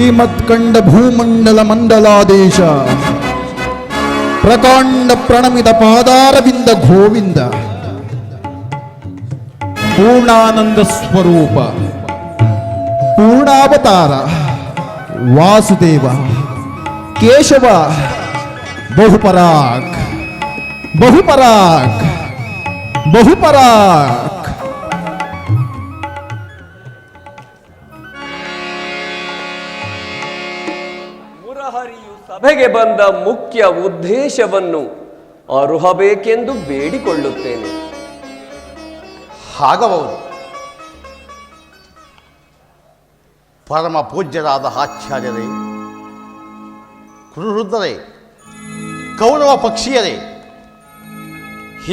ಶ್ರೀಮತ್ಕಂಡ ಭೂಮಂಡಲ ಮಂಡಲಾದೇಶ ಪ್ರಕಾಂಡ ಪ್ರಣಮಿತ ಪಾದಾರವಿಂದ ಗೋವಿಂದ ಪೂರ್ಣಾನಂದ ಸ್ವರೂಪ ಪೂರ್ಣಾವತಾರ ವಾಸುದೇವ ಕೇಶವ ಬಹುಪರಾಕ್ ಬಹುಪರಾಕ್ ಬಹುಪರಾಕ್. ಮುರಹರಿಯು ಸಭೆಗೆ ಬಂದ ಮುಖ್ಯ ಉದ್ದೇಶವನ್ನು ಅರುಹಬೇಕೆಂದು ಬೇಡಿಕೊಳ್ಳುತ್ತೇನೆ. ಆಗಬಹುದು. ಪರಮ ಪೂಜ್ಯರಾದ ಆಚಾರ್ಯರೇ, ಕುರುವೃದ್ಧರೇ, ಕೌರವ ಪಕ್ಷೀಯರೇ,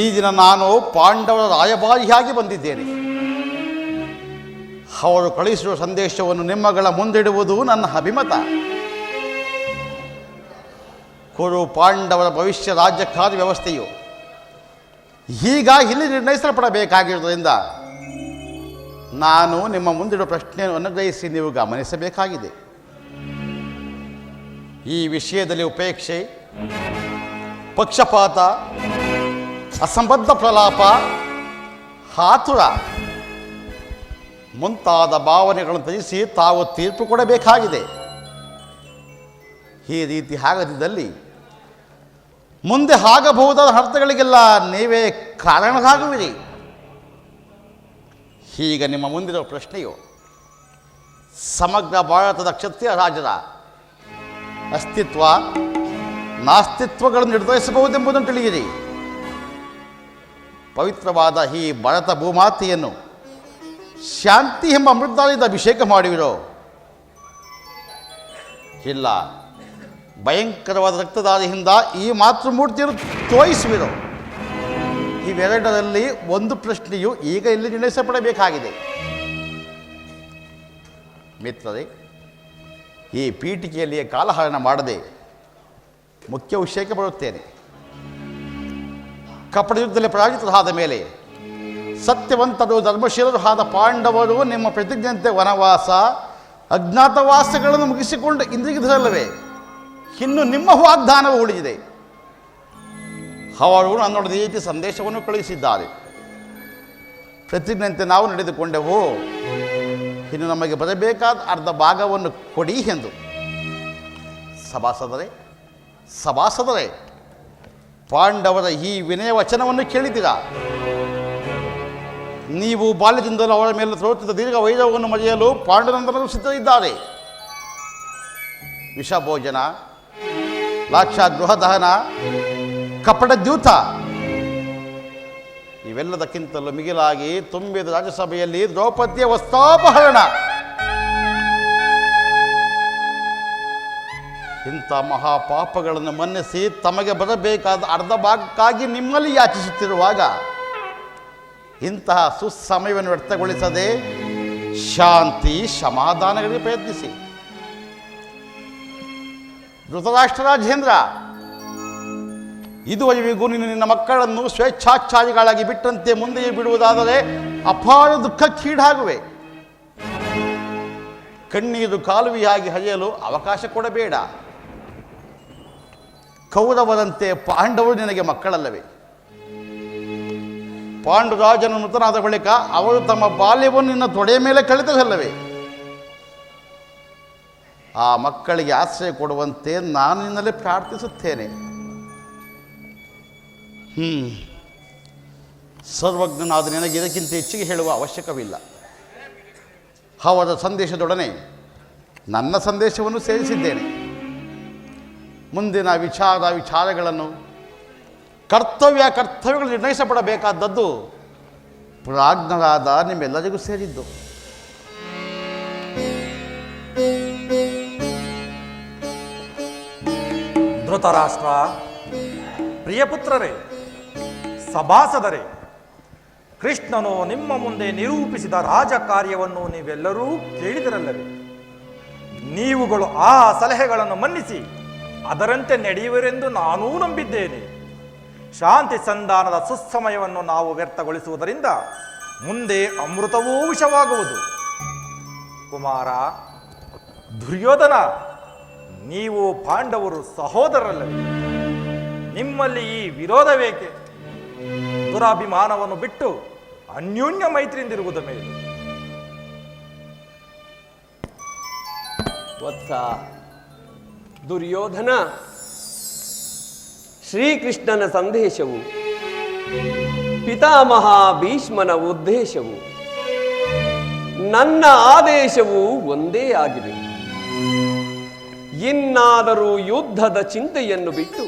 ಈ ದಿನ ನಾನು ಪಾಂಡವರ ರಾಯಭಾರಿಯಾಗಿ ಬಂದಿದ್ದೇನೆ. ಅವರು ಕಳಿಸಿರುವ ಸಂದೇಶವನ್ನು ನಿಮ್ಮಗಳ ಮುಂದಿಡುವುದು ನನ್ನ ಅಭಿಮತ. ಕುರು ಪಾಂಡವರ ಭವಿಷ್ಯ ರಾಜ್ಯ ಕಾರ್ಯ ವ್ಯವಸ್ಥೆಯು ಈಗ ಇಲ್ಲಿ ನಿರ್ಣಯಿಸಲ್ಪಡಬೇಕಾಗಿರುವುದರಿಂದ ನಾನು ನಿಮ್ಮ ಮುಂದಿಡುವ ಪ್ರಶ್ನೆಯನ್ನು ಅನುಗ್ರಹಿಸಿ ನೀವು ಗಮನಿಸಬೇಕಾಗಿದೆ. ಈ ವಿಷಯದಲ್ಲಿ ಉಪೇಕ್ಷೆ, ಪಕ್ಷಪಾತ, ಅಸಂಬದ್ಧ ಪ್ರಲಾಪ, ಆತುರ ಮುಂತಾದ ಭಾವನೆಗಳನ್ನು ತ್ಯಜಿಸಿ ತಾವು ತೀರ್ಪು ಕೊಡಬೇಕಾಗಿದೆ. ಈ ರೀತಿ ಆಗದಿದ್ದಲ್ಲಿ ಮುಂದೆ ಆಗಬಹುದಾದ ಅರ್ಥಗಳಿಗೆಲ್ಲ ನೀವೇ ಕಾರಣರಾಗುವಿರಿ. ಈಗ ನಿಮ್ಮ ಮುಂದಿರುವ ಪ್ರಶ್ನೆಯು ಸಮಗ್ರ ಭಾರತದ ಕ್ಷತ್ರಿಯ ರಾಜರ ಅಸ್ತಿತ್ವ ನಾಸ್ತಿತ್ವಗಳನ್ನು ನಿರ್ಧರಿಸಬಹುದೆಂಬುದನ್ನು ತಿಳಿಯಿರಿ. ಪವಿತ್ರವಾದ ಈ ಭಾರತ ಭೂಮಾತೆಯನ್ನು ಶಾಂತಿ ಎಂಬ ಅಮೃತದಿಂದ ಅಭಿಷೇಕ ಮಾಡುವಿರೋ, ಇಲ್ಲ ಭಯಂಕರವಾದ ರಕ್ತದಾರಿಯಿಂದ ಈ ಮಾತೃಮೂರ್ತಿಯನ್ನು ತೋಯಿಸುವಿರೋ? ಇವೆರಡರಲ್ಲಿ ಒಂದು ಪ್ರಶ್ನೆಯು ಈಗ ಇಲ್ಲಿ ನಿರ್ಣಯಿಸಪಡಬೇಕಾಗಿದೆ. ಮಿತ್ರರೇ, ಈ ಪೀಠಿಕೆಯಲ್ಲಿಯೇ ಕಾಲಹರಣ ಮಾಡದೆ ಮುಖ್ಯ ವಿಷಯಕ್ಕೆ ಬರುತ್ತೇನೆ. ಕಪಟ ಯುದ್ಧದಲ್ಲಿ ಪರಾಜಿತರಾದ ಮೇಲೆ ಸತ್ಯವಂತರು ಧರ್ಮಶೀಲರು ಆದ ಪಾಂಡವರು ನಿಮ್ಮ ಪ್ರತಿಜ್ಞೆಯಂತೆ ವನವಾಸ ಅಜ್ಞಾತವಾಸಗಳನ್ನು ಮುಗಿಸಿಕೊಂಡು ಇಂದ್ರಿಗಿದರಲ್ಲವೇ ಇನ್ನು ನಿಮ್ಮ ವಾಗ್ದಾನವು ಉಳಿದಿದೆ. ಅವರು ನನ್ನೊಡನೆ ಈ ರೀತಿ ಸಂದೇಶವನ್ನು ಕಳುಹಿಸಿದ್ದಾರೆ. ಪ್ರತಿಜ್ಞೆಯಂತೆ ನಾವು ನಡೆದುಕೊಂಡೆವು, ಇನ್ನು ನಮಗೆ ಬರಬೇಕಾದ ಅರ್ಧ ಭಾಗವನ್ನು ಕೊಡಿ ಎಂದು. ಸಭಾಸದರೇ, ಸಭಾಸದರೇ, ಪಾಂಡವರ ಈ ವಿನಯ ವಚನವನ್ನು ಕೇಳಿದ್ದೀರಾ? ನೀವು ಬಾಲ್ಯದಿಂದಲೂ ಅವರ ಮೇಲೆ ತೋರುತ್ತಿದ್ದ ದೀರ್ಘ ವೈರವನ್ನು ಮರೆಯಲು ಪಾಂಡುನಂದನರು ಸಿದ್ಧರಿದ್ದಾರೆ. ವಿಷಭೋಜನ, ಲಾಕ್ಷಾ ಗೃಹದಹನ, ಕಪಟ ದ್ಯೂತ ಇವೆಲ್ಲದಕ್ಕಿಂತಲೂ ಮಿಗಿಲಾಗಿ ತುಂಬಿದ ರಾಜ್ಯಸಭೆಯಲ್ಲಿ ದ್ರೌಪದಿಯ ವಸ್ತ್ರಾಪಹರಣ, ಇಂಥ ಮಹಾಪಾಪಗಳನ್ನು ಮನ್ನಿಸಿ ತಮಗೆ ಬರಬೇಕಾದ ಅರ್ಧ ಭಾಗಕ್ಕಾಗಿ ನಿಮ್ಮಲ್ಲಿ ಯಾಚಿಸುತ್ತಿರುವಾಗ ಇಂತಹ ಸುಸಮಯವನ್ನು ವ್ಯರ್ಥಗೊಳಿಸದೆ ಶಾಂತಿ ಸಮಾಧಾನಗಳಿಗೆ ಪ್ರಯತ್ನಿಸಿ. ಧೃತರಾಷ್ಟ್ರ ರಾಜೇಂದ್ರ, ಇದುವರೆಗೂ ನೀನು ನಿನ್ನ ಮಕ್ಕಳನ್ನು ಸ್ವೇಚ್ಛಾಚಾರಿಗಳಾಗಿ ಬಿಟ್ಟಂತೆ ಮುಂದೆಯೇ ಬಿಡುವುದಾದರೆ ಅಪಾರ ದುಃಖಕ್ಕೀಡಾಗುವೆ. ಕಣ್ಣೀರು ಕಾಲುವೆಯಾಗಿ ಹರಿಯಲು ಅವಕಾಶ ಕೊಡಬೇಡ. ಕೌರವರಂತೆ ಪಾಂಡವರು ನಿನಗೆ ಮಕ್ಕಳಲ್ಲವೇ? ಪಾಂಡುರಾಜನು ಮೃತನಾದ ಬಳಿಕ ಅವರು ತಮ್ಮ ಬಾಲ್ಯವನ್ನು ನಿನ್ನ ತೊಡೆಯ ಮೇಲೆ ಕಳೆದಲ್ಲವೇ? ಆ ಮಕ್ಕಳಿಗೆ ಆಶ್ರಯ ಕೊಡುವಂತೆ ನಾನು ನಿನ್ನಲ್ಲಿ ಪ್ರಾರ್ಥಿಸುತ್ತೇನೆ. ಸರ್ವಜ್ಞನಾದ ನಿನಗೆ ಇದಕ್ಕಿಂತ ಹೆಚ್ಚಿಗೆ ಹೇಳುವ ಅವಶ್ಯಕವಿಲ್ಲ. ಅವರ ಸಂದೇಶದೊಡನೆ ನನ್ನ ಸಂದೇಶವನ್ನು ಸೇರಿಸಿದ್ದೇನೆ. ಮುಂದಿನ ವಿಚಾರಗಳನ್ನು ಕರ್ತವ್ಯಗಳು ನಿರ್ಣಯಿಸಪಡಬೇಕಾದದ್ದು ಪ್ರಾಜ್ಞರಾದ ನಿಮ್ಮೆಲ್ಲರಿಗೂ ಸೇರಿದ್ದು. ಧೃತರಾಷ್ಟ್ರ, ಪ್ರಿಯಪುತ್ರರೇ, ಸಭಾಸದರೇ, ಕೃಷ್ಣನು ನಿಮ್ಮ ಮುಂದೆ ನಿರೂಪಿಸಿದ ರಾಜಕಾರ್ಯವನ್ನು ನೀವೆಲ್ಲರೂ ಕೇಳಿದಿರಲ್ಲವೇ? ನೀವುಗಳು ಆ ಸಲಹೆಗಳನ್ನು ಮನ್ನಿಸಿ ಅದರಂತೆ ನಡೆಯುವರೆಂದು ನಾನೂ ನಂಬಿದ್ದೇನೆ. ಶಾಂತಿ ಸಂಧಾನದ ಸುಸಮಯವನ್ನು ನಾವು ವ್ಯರ್ಥಗೊಳಿಸುವುದರಿಂದ ಮುಂದೆ ಅಮೃತವೂ ವಿಷವಾಗುವುದು. ಕುಮಾರ, ದುರ್ಯೋಧನ, ನೀವು ಪಾಂಡವರು ಸಹೋದರರಲ್ಲವೇ? ನಿಮ್ಮಲ್ಲಿ ಈ ವಿರೋಧವೇಕೆ? ದುರಾಭಿಮಾನವನ್ನು ಬಿಟ್ಟು ಅನ್ಯೋನ್ಯ ಮೈತ್ರಿಯಿಂದಿರುವುದ ಮೇಲೆ. ವತ್ಸ ದುರ್ಯೋಧನ, ಶ್ರೀಕೃಷ್ಣನ ಸಂದೇಶವು, ಪಿತಾಮಹ ಭೀಷ್ಮನ ಉದ್ದೇಶವು, ನನ್ನ ಆದೇಶವು ಒಂದೇ ಆಗಿದೆ. ಇನ್ನಾದರೂ ಯುದ್ಧದ ಚಿಂತೆಯನ್ನು ಬಿಟ್ಟು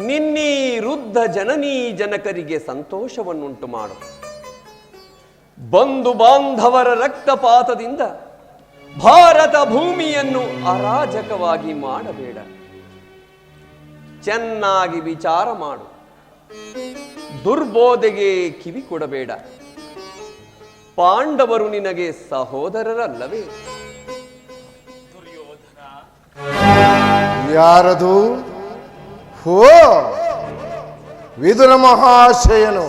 ನಿನ್ನೀ ವೃದ್ಧ ಜನನೀ ಜನಕರಿಗೆ ಸಂತೋಷವನ್ನುಂಟು ಮಾಡು. ಬಂಧು ಬಾಂಧವರ ರಕ್ತಪಾತದಿಂದ ಭಾರತ ಭೂಮಿಯನ್ನು ಅರಾಜಕವಾಗಿ ಮಾಡಬೇಡ. ಚೆನ್ನಾಗಿ ವಿಚಾರ ಮಾಡು. ದುರ್ಬೋಧೆಗೆ ಕಿವಿ ಕೊಡಬೇಡ. ಪಾಂಡವರು ನಿನಗೆ ಸಹೋದರರಲ್ಲವೇ? ಯಾರದು? ಹೋ, ವಿದುರ ಮಹಾಶಯನು.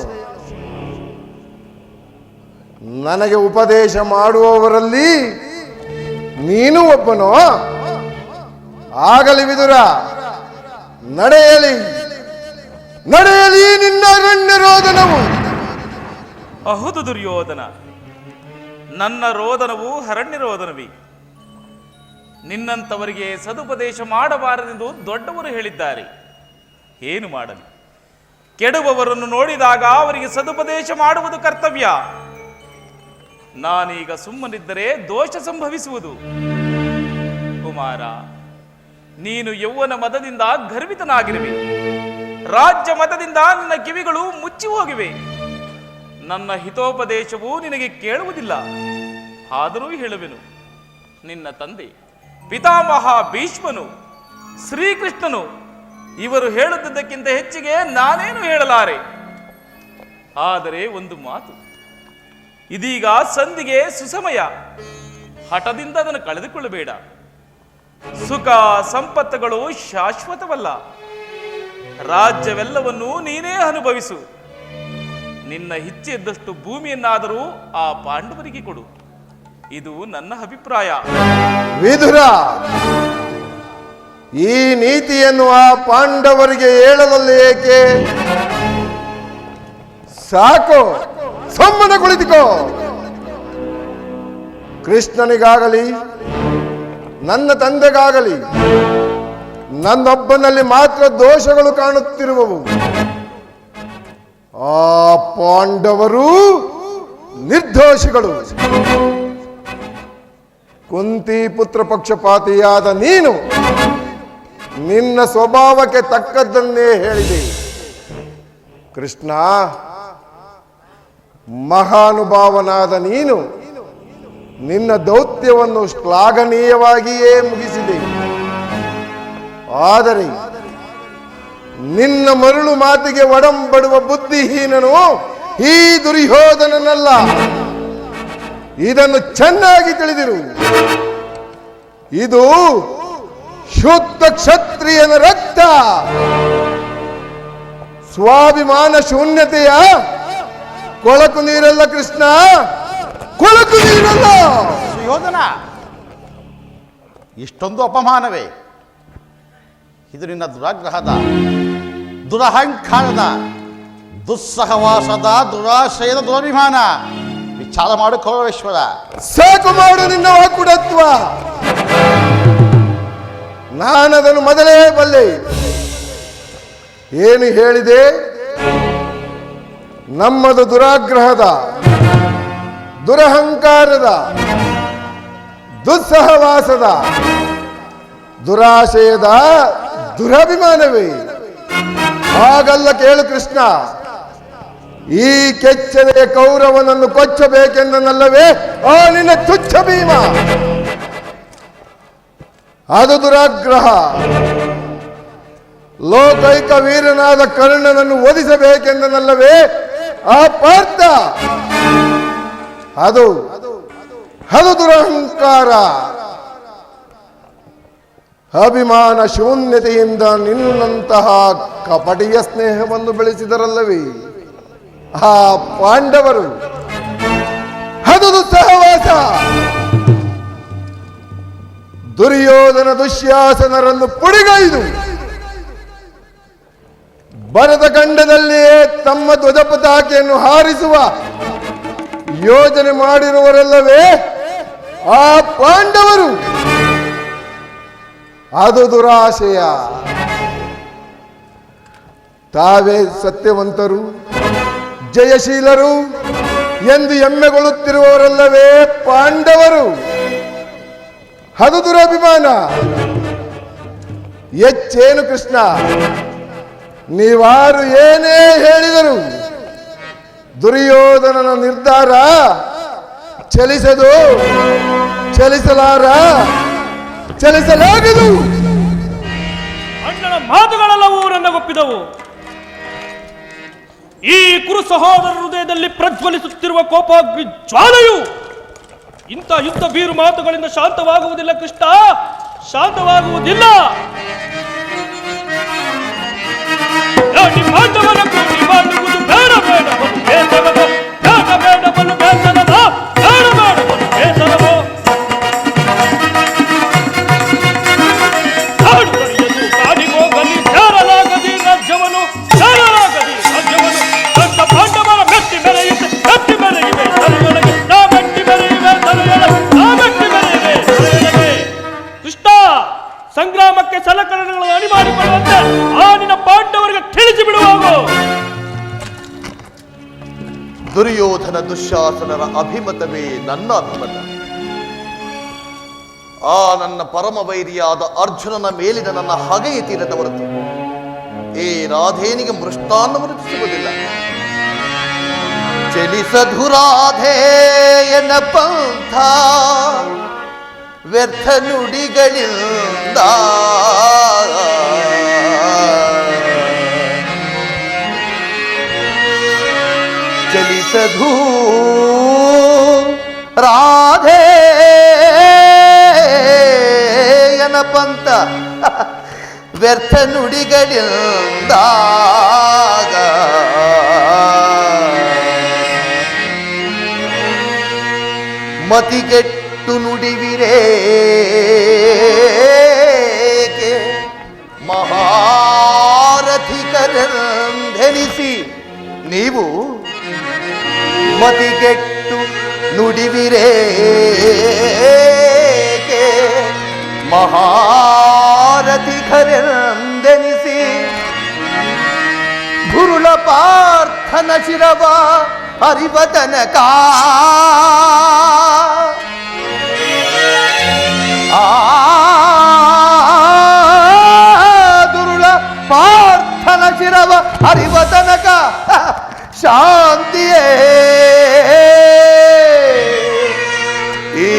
ನನಗೆ ಉಪದೇಶ ಮಾಡುವವರಲ್ಲಿ ನೀನು ಒಬ್ಬನೋ? ಆಗಲಿ ವಿದುರ, ನಡೆಯಲಿ ನಡೆಯಲಿ ನಿನ್ನ ಅರಣ್ಯ ರೋದನವು. ಹೌದು ದುರ್ಯೋಧನ, ನನ್ನ ರೋದನವು ಅರಣ್ಯ ರೋದನವೇ. ನಿನ್ನಂಥವರಿಗೆ ಸದುಪದೇಶ ಮಾಡಬಾರದೆಂದು ದೊಡ್ಡವರು ಹೇಳಿದ್ದಾರೆ. ಏನು ಮಾಡಲಿ? ಕೆಡುವವರನ್ನು ನೋಡಿದಾಗ ಅವರಿಗೆ ಸದುಪದೇಶ ಮಾಡುವುದು ಕರ್ತವ್ಯ. ನಾನೀಗ ಸುಮ್ಮನಿದ್ದರೆ ದೋಷ ಸಂಭವಿಸುವುದು. ಕುಮಾರ, ನೀನು ಯೌವನ ಮತದಿಂದ ಗರ್ವಿತನಾಗಿರುವೆ. ರಾಜ್ಯ ಮತದಿಂದ ನಿನ್ನ ಕಿವಿಗಳು ಮುಚ್ಚಿ ಹೋಗಿವೆ. ನನ್ನ ಹಿತೋಪದೇಶವು ನಿನಗೆ ಕೇಳುವುದಿಲ್ಲ. ಆದರೂ ಹೇಳುವೆನು. ನಿನ್ನ ತಂದೆ ಪಿತಾಮಹ ಭೀಷ್ಮನು, ಶ್ರೀಕೃಷ್ಣನು ಇವರು ಹೇಳುತ್ತಿದ್ದಕ್ಕಿಂತ ಹೆಚ್ಚಿಗೆ ನಾನೇನು ಹೇಳಲಾರೆ. ಆದರೆ ಒಂದು ಮಾತು, ಇದೀಗ ಸಂಧಿಗೆ ಸುಸಮಯ. ಹಠದಿಂದ ಅದನ್ನು ಕಳೆದುಕೊಳ್ಳಬೇಡ. ಸುಖ ಸಂಪತ್ತುಗಳು ಶಾಶ್ವತವಲ್ಲ. ರಾಜ್ಯವೆಲ್ಲವನ್ನೂ ನೀನೇ ಅನುಭವಿಸು. ನಿನ್ನ ಇಚ್ಛೆಯಿದ್ದಷ್ಟು ಭೂಮಿಯನ್ನಾದರೂ ಆ ಪಾಂಡವರಿಗೆ ಕೊಡು. ಇದು ನನ್ನ ಅಭಿಪ್ರಾಯ. ವಿದುರ, ಈ ನೀತಿಯನ್ನು ಆ ಪಾಂಡವರಿಗೆ ಹೇಳಲಲ್ಲ ಏಕೆ? ಸಾಕು, ಸುಮ್ಮನೆ ಕುಳಿತುಕೋ. ಕೃಷ್ಣನಿಗಾಗಲಿ ನನ್ನ ತಂದೆಗಾಗಲಿ ನನ್ನೊಬ್ಬನಲ್ಲಿ ಮಾತ್ರ ದೋಷಗಳು ಕಾಣುತ್ತಿರುವವು. ಆ ಪಾಂಡವರು ನಿರ್ದೋಷಿಗಳು. ಕುಂತಿ ಪುತ್ರ ಪಕ್ಷಪಾತಿಯಾದ ನೀನು ನಿನ್ನ ಸ್ವಭಾವಕ್ಕೆ ತಕ್ಕದ್ದನ್ನೇ ಹೇಳಿದೆ. ಕೃಷ್ಣ, ಮಹಾನುಭಾವನಾದ ನೀನು ನಿನ್ನ ದೌತ್ಯವನ್ನು ಶ್ಲಾಘನೀಯವಾಗಿಯೇ ಮುಗಿಸಿದೆ. ಆದರೆ ನಿನ್ನ ಮರುಳು ಮಾತಿಗೆ ಒಡಂಬಡುವ ಬುದ್ಧಿಹೀನನು ಈ ದುರ್ಯೋಧನನಲ್ಲ. ಇದನ್ನು ಚೆನ್ನಾಗಿ ತಿಳಿದಿರು. ಇದು ಶುದ್ಧ ಕ್ಷತ್ರಿಯನ ರಕ್ತ. ಸ್ವಾಭಿಮಾನ ಶೂನ್ಯತೆಯ ಕೊಳಕು ನೀರಲ್ಲ ಕೃಷ್ಣ, ಕೊಳಕು ನೀರಲ್ಲ. ಸುಯೋಧನ, ಇಷ್ಟೊಂದು ಅಪಮಾನವೇ? ಇದು ನಿನ್ನ ದುರಾಗ್ರಹದ, ದುರಹಂಕಾರದ, ದುಸ್ಸಹವಾಸದ, ದುರಾಶ್ರಯದ ದುರಭಿಮಾನ. ವಿಚಾರ ಮಾಡು ಕೌರವೇಶ್ವರ. ಸಾಕು ಮಾಡು ನಿನ್ನ ವಾಕುಡತ್ವ. ನಾನದನ್ನು ಮೊದಲೇ ಬಲ್ಲೆ. ಏನು ಹೇಳಿದೆ? ನಮ್ಮದು ದುರಾಗ್ರಹದ, ದುರಹಂಕಾರದ, ದುಸ್ಸಹವಾಸದ, ದುರಾಶಯದ ದುರಭಿಮಾನವೇ. ಹಾಗಲ್ಲ ಕೇಳು ಕೃಷ್ಣ. ಈ ಕೆಚ್ಚನೆಯ ಕೌರವನನ್ನು ಕೊಚ್ಚಬೇಕೆಂದನಲ್ಲವೇ ಆ ನಿನ್ನ ತುಚ್ಛ ಭೀಮ? ಅದು ದುರಾಗ್ರಹ. ಲೋಕೈಕ ವೀರನಾದ ಕರ್ಣನನ್ನು ವಧಿಸಬೇಕೆಂದನಲ್ಲವೇ ಆ ಪಾರ್ಥ? ಅದು ದುರಹಂಕಾರ. ಅಭಿಮಾನ ಶೂನ್ಯತೆಯಿಂದ ನಿನ್ನಂತಹ ಕಪಟಿಯ ಸ್ನೇಹವನ್ನು ಬೆಳೆಸಿದರಲ್ಲವೇ ಆ ಪಾಂಡವರು? ಅದು ಸಹವಾಸ. ದುರ್ಯೋಧನ ದುಶ್ಯಾಸನರನ್ನು ಪುಡಿಗೈದು ಭರತ ಖಂಡದಲ್ಲಿಯೇ ತಮ್ಮ ಧ್ವಜ ಪತಾಕೆಯನ್ನು ಹಾರಿಸುವ ಯೋಜನೆ ಮಾಡಿರುವರಲ್ಲವೇ ಆ ಪಾಂಡವರು. ಅದು ದುರಾಶಯ. ತಾವೇ ಸತ್ಯವಂತರು, ಜಯಶೀಲರು ಎಂದು ಹೆಮ್ಮೆಗೊಳ್ಳುತ್ತಿರುವವರಲ್ಲವೇ ಪಾಂಡವರು. ಅದು ದುರಭಿಮಾನ. ಹೆಚ್ಚೇನು ಕೃಷ್ಣ, ನೀವಾರು ಏನೇ ಹೇಳಿದರು ದುರ್ಯೋಧನನ ನಿರ್ಧಾರ ಚಲಿಸದು, ಚಲಿಸಲಾಗದು. ಅಣ್ಣನ ಮಾತುಗಳೆಲ್ಲವೂ ನನಗೊಪ್ಪಿದವು. ಈ ಕುರು ಸಹೋದರ ಹೃದಯದಲ್ಲಿ ಪ್ರಜ್ವಲಿಸುತ್ತಿರುವ ಕೋಪಾಗ್ನಿ ಜ್ವಾಲೆಯು ಇಂಥ ಯುದ್ಧ ಬೀರು ಮಾತುಗಳಿಂದ ಶಾಂತವಾಗುವುದಿಲ್ಲ ಕೃಷ್ಣ, ಶಾಂತವಾಗುವುದಿಲ್ಲ. ಪಾಂಡವರ ಕೂಡಿ ಮಾಡುವುದು ಬೇಡ ಬೇಡ ಬಲು ಬೇಸರವೋ, ಬೇಡ ಬೇಡ ಬಲು ಬೇಸರವೋ, ಬೇಡ ಬೇಡ ಬಲು ಬೇಸರವೋ. ಕಾಡು ಕಡಿಯಲು ಕಾಡಿಗೋಗಲಿ, ಸೇರಲಾಗದಿ ರಾಜ್ಯವನ್ನು, ಸೇರಲಾಗದಿ ರಾಜ್ಯವನ್ನು. ದೊಡ್ಡ ಪಾಂಡವರ ಮೆಟ್ಟಿ ಮೆರೆಯುತ್ತೆ, ಮೆಟ್ಟಿ ಮೆರೆಯುವೆ ತಲೆಯೊಳಗೆ, ನಾ ಮೆಟ್ಟಿ ಮೆರೆಯುವೆ ತಲೆಯೊಳಗೆ, ನಾ ಮೆಟ್ಟಿ ಮೆರೆಯುವೆ ತಲೆಯೊಳಗೆ. ಕೃಷ್ಣ, ಸಂಗ್ರಾಮಕ್ಕೆ ಸಲಕರಣೆಗಳನ್ನು ಅಣಿ ಮಾಡಿಕೊಳ್ಳುವಂತೆ ಆ ನಿನ್ನ ಪಾಂಡವರಿಗೆ ತಿಳಿಸಿ ಬಿಡುವಾಗ. ದುರ್ಯೋಧನ ದುಶ್ಯಾಸನರ ಅಭಿಮತವೇ ನನ್ನ ಅಭಿಮತ. ಆ ನನ್ನ ಪರಮ ವೈರಿಯಾದ ಅರ್ಜುನನ ಮೇಲಿನ ನನ್ನ ಹಗೆಯ ತೀರದ ಹೊರತು ಈ ರಾಧೇನಿಗೆ ಮೃಷ್ಟಾನ್ನವನ್ನು ಸಿಗುವುದಿಲ್ಲ. ಚಲಿಸಧು ರಾಧೇಯನ ಪಂಥ ವ್ಯರ್ಥ ನುಡಿಗಳಿಂದ ಚಲಿಸಧು ರಾಧೇಯನ ಪಂಥ ವ್ಯರ್ಥ ನುಡಿಗಳಿಂದ ಮತಿಗೆಟ್ಟು ನುಡಿವಿರೇಕೆ ಮಹಾರಥಿಕರೆಂದೆನಿಸಿ ನೀವು ಮತಿಗೆಟ್ಟು ನುಡಿವಿರೇಕೆ ಮಹಾರಥಿಕರೆಂದೆನಿಸಿ ಗುರುಳ ಪಾರ್ಥನ ಶಿರವ ಹರಿವತನಕ ದುರುಳ ಪಾರ್ಥನ ಶಿರವ ಹರಿವತನಕ ಶಾಂತಿಯೇ ಈ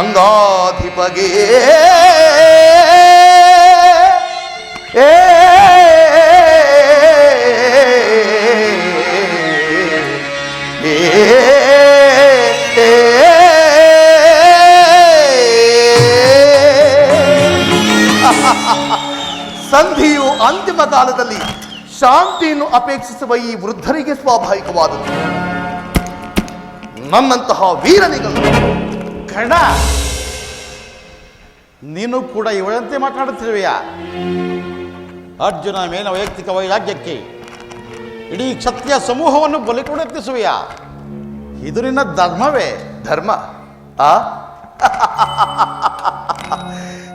ಅಂಗಾಧಿಪಗೆ ಸಂಧಿಯು ಅಂತಿಮ ಕಾಲದಲ್ಲಿ ಶಾಂತಿಯನ್ನು ಅಪೇಕ್ಷಿಸುವ ಈ ವೃದ್ಧರಿಗೆ ಸ್ವಾಭಾವಿಕವಾದದ್ದು. ನನ್ನಂತಹ ವೀರನಿಗಳು ಕರ್ಣ, ನೀನು ಕೂಡ ಇವಳಂತೆ ಮಾತನಾಡುತ್ತಿರುವೆಯಾ? ಅರ್ಜುನ ಮೇಲಿನ ವೈಯಕ್ತಿಕ ವೈರಾಗ್ಯಕ್ಕೆ ಇಡೀ ಕ್ಷತ್ರಿಯ ಸಮೂಹವನ್ನು ಬಲಿಕೊಡುತ್ತಿಸುವೆಯಾ? ಇದು ನಿನ್ನ ಧರ್ಮವೇ? ಧರ್ಮ ಆ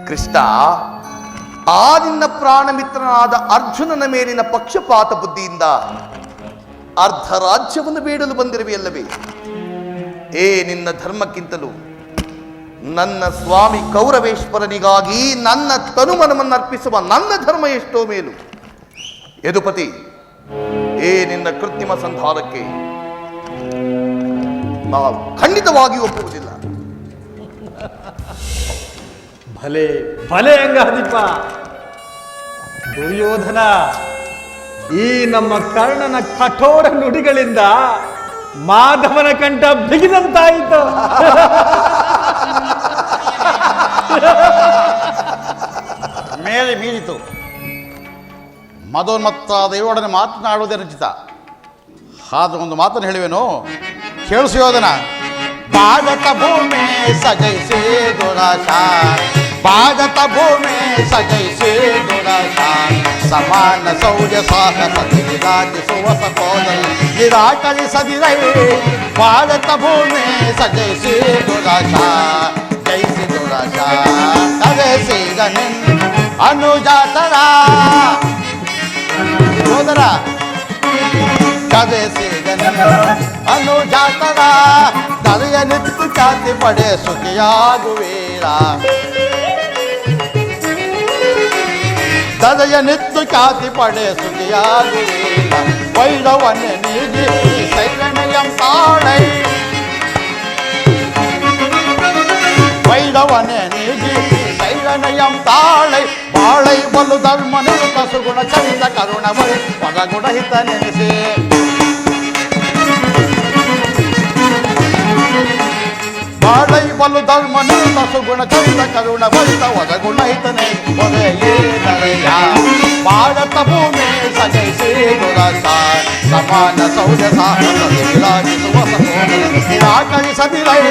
ಕೃಷ್ಣ, ಆ ನಿನ್ನ ಪ್ರಾಣಮಿತ್ರನಾದ ಅರ್ಜುನನ ಮೇಲಿನ ಪಕ್ಷಪಾತ ಬುದ್ಧಿಯಿಂದ ಅರ್ಧ ರಾಜ್ಯವನ್ನು ಬೇಡಲು ಬಂದಿರುವೆಯಲ್ಲವೇ? ನಿನ್ನ ಧರ್ಮಕ್ಕಿಂತಲೂ ನನ್ನ ಸ್ವಾಮಿ ಕೌರವೇಶ್ವರನಿಗಾಗಿ ನನ್ನ ತನುಮನವನ್ನು ಅರ್ಪಿಸುವ ನನ್ನ ಧರ್ಮ ಎಷ್ಟೋ ಮೇಲು. ಯದುಪತಿ, ನಿನ್ನ ಕೃತ್ರಿಮ ಸಂಧಾನಕ್ಕೆ ನಾವು ಖಂಡಿತವಾಗಿ ಒಪ್ಪುವುದಿಲ್ಲ. ಭಲೆ ಭಲೆ ಅಂಗಾಧಿಪ. ದುರ್ಯೋಧನ, ಈ ನಮ್ಮ ಕರ್ಣನ ಕಠೋರ ನುಡಿಗಳಿಂದ ಮಾಧವನ ಕಂಠ ಬಿಗಿದಂತಾಯಿತು. ಮೇಲೆ ಮೀರಿತು. ಮದೋನ್ಮತ್ತಾದ ಇವಳೊಡನೆ ಮಾತನಾಡುವುದೇ ರಚಿತ. ಆದ ಒಂದು ಮಾತನ್ನು ಹೇಳುವೆನು, ಕೇಳಿಸು ಯೋಧನ. ಭಾರತ ಭೂಮಿ ಸಜೈಸಿ ದುರಾಶಾ ಭಾರತ ಭೂಮಿ ಸಜೈಸಿ ದುರಾಶಾ ಸಮಾನ ಶೌರ್ಯ ಸಾಹಸ ನಿರಾಜಿಸುವ ಸಕೋದರ ನಿರಾಕರಿಸದಿರೈ ಭಾರತ ಭೂಮಿ ಸಜೈಸಿ ದುರಾಶಾ ಜೈಸಿ ದುರಾಶಾ ಕರೆಸಿದ ಅನುಜಾತರ ಸೋದರ ಕರೆಸಿದ ಅನುಜಾತರ ತಲೆಯ ನಿತ್ತು ಖ್ಯಾತಿ ಪಡೆ ಸುಖಿಯಾಗುವೀರ ತಲೆಯ ನಿತ್ತು ಖ್ಯಾತಿ ಪಡೆ ಸುಖಿಯಾಗುವೀರ ವೈರವನ್ನೇ ನೀಗಿ ಸೈರಣೆಯಂ ತಾಳೈ ವೈರವನ್ನೇ ನೀಗಿ ಸೈರಣೆಯಂ ತಾಳೈ ಬಾಳೈ ಬಲು ಧರ್ಮ ನಿರುತ ಸುಗುಣ ಚರಿತ ಕರುಣವೈ ಪರಗುಣ ಹಿತ ನೆನೆಸಿ ಬಾಳೈ ಬಲು ಧರ್ಮ ನಿರುತ ಸುಗುಣ ಚರಿತ ಕರುಣ ಭರಿತ ವರಗುಣ ಹಿತನೆ ಒರೆಯೇನರೆಯ ಭಾರತ ಭೂಮಿ ಸಜೈಸಿ ದುರಾಶಾ ಸಮಾನ ಶೌರ್ಯ ಸಾಹಸ ವಿರಾಜಿಸುವ ಸಕೋದರ ನಿರಾಕರಿಸದಿರೈ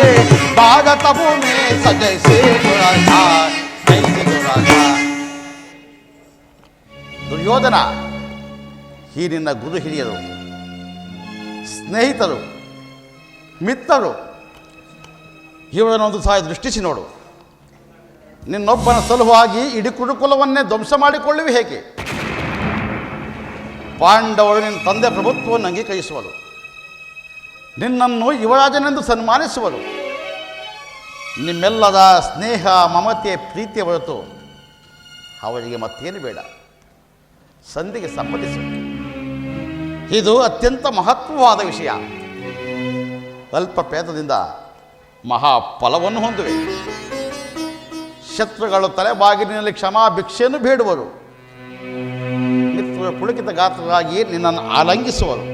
ಭಾರತ ಭೂಮಿ ಸಜೈಸಿ ದುರಾಶಾ ಜೈಸಿ ದುರಾಶಾ ದುರ್ಯೋಧನ ಈ ನಿನ್ನ ಗುರು ಹಿರಿಯರು ಸ್ನೇಹಿತರು ಮಿತ್ರರು ಇವರನ್ನೊಂದು ಸಾಯ ದೃಷ್ಟಿಸಿ ನೋಡು ನಿನ್ನೊಬ್ಬನ ಸಲುವಾಗಿ ಇಡೀ ಕುರುಕುಲವನ್ನೇ ಧ್ವಂಸ ಮಾಡಿಕೊಳ್ಳುವೆ ಹೇಗೆ ಪಾಂಡವರು ನಿನ್ನ ತಂದೆ ಪ್ರಭುತ್ವವನ್ನು ಅಂಗೀಕರಿಸುವರು ನಿನ್ನನ್ನು ಯುವರಾಜನೆಂದು ಸನ್ಮಾನಿಸುವರು ನಿಮ್ಮೆಲ್ಲರ ಸ್ನೇಹ ಮಮತೆ ಪ್ರೀತಿಯ ಹೊರತು ಅವರಿಗೆ ಮತ್ತೇನು ಬೇಡ ಸಂಧಿಗೆ ಸಮ್ಮತಿಸು ಇದು ಅತ್ಯಂತ ಮಹತ್ವವಾದ ವಿಷಯ ಅಲ್ಪ ಪ್ರಯತ್ನದಿಂದ ಮಹಾಫಲವನ್ನು ಹೊಂದುವೆ ಶತ್ರುಗಳು ತಲೆಬಾಗಿಲಿನಲ್ಲಿ ಕ್ಷಮಾ ಭಿಕ್ಷೆಯನ್ನು ಬೇಡುವರು ಮಿತ್ರರ ಪುಳಕಿತ ಗಾತ್ರರಾಗಿ ನಿನ್ನನ್ನು ಆಲಂಗಿಸುವರು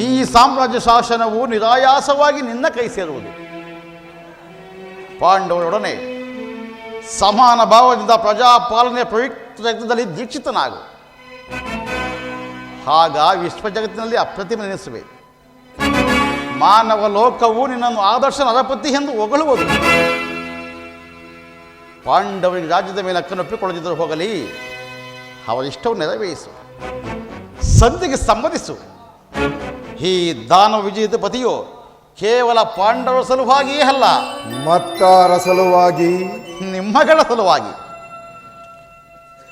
ಈ ಸಾಮ್ರಾಜ್ಯ ಶಾಸನವು ನಿರಾಯಾಸವಾಗಿ ನಿನ್ನ ಕೈ ಸೇರುವುದು ಪಾಂಡವರೊಡನೆ ಸಮಾನ ಭಾವದಿಂದ ಪ್ರಜಾಪಾಲನೆಯ ಪವಿತ್ರ ಯಜ್ಞದಲ್ಲಿ ದೀಕ್ಷಿತನಾಗು ಆಗ ವಿಶ್ವ ಜಗತ್ತಿನಲ್ಲಿ ಅಪ್ರತಿಮ ನೆನೆಸುವೆ ಮಾನವ ಲೋಕವು ನಿನ್ನನ್ನು ಆದರ್ಶ ನರಪತಿ ಎಂದು ಹೊಗಳುವುದು ಪಾಂಡವರಿಗೆ ರಾಜ್ಯದ ಮೇಲೆ ಹಕ್ಕನ್ನೊಪ್ಪಿಕೊಳ್ಳದಿದ್ದರೂ ಹೋಗಲಿ ಅವರಿಷ್ಟವನ್ನು ನೆರವೇರಿಸು ಸಂಧಿಗೆ ಸಮ್ಮತಿಸು ಈ ದಾನವ ವಿಜಯದ ಪತಿಯು ಕೇವಲ ಪಾಂಡವರ ಸಲುವಾಗಿಯೇ ಅಲ್ಲ ಮತ್ತಾರ ಸಲುವಾಗಿ ನಿಮ್ಮಗಳ ಸಲುವಾಗಿ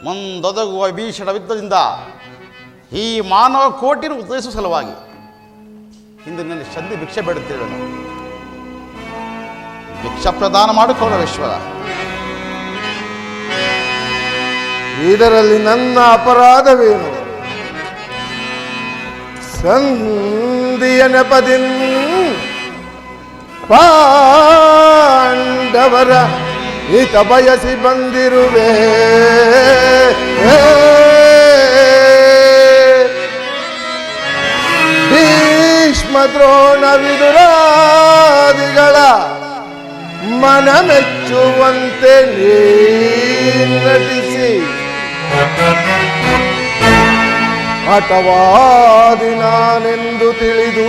ಮುಂದೊದಗುವ ಭೀಷಣ ಯುದ್ಧದಿಂದ ಈ ಮಾನವ ಕೋಟಿನ ಉತ್ತರಿಸುವ ಸಲುವಾಗಿ ಇಂದು ನಿನ್ನೆ ಸಂಧಿ ಭಿಕ್ಷೆ ಬೇಡುತ್ತೇವೆ ನಾವು ಭಿಕ್ಷಾ ಪ್ರದಾನ ಮಾಡಿಕೊಳ್ಳುವೇಶ್ವರ ಇದರಲ್ಲಿ ನನ್ನ ಅಪರಾಧವೇನು ಸಂಧಿಯ ನೆಪದಿನ್ ಪಾಂಡವರ ಹಿತ ಬಯಸಿ ಬಂದಿರುವೆ ಭೀಷ್ಮ ದ್ರೋಣ ವಿದುರಾದಿಗಳ ಮನ ಮೆಚ್ಚುವಂತೆ ನೀ ನಟಿಸಿ ಹಠವಾದಿ ನಾನೆಂದು ತಿಳಿದು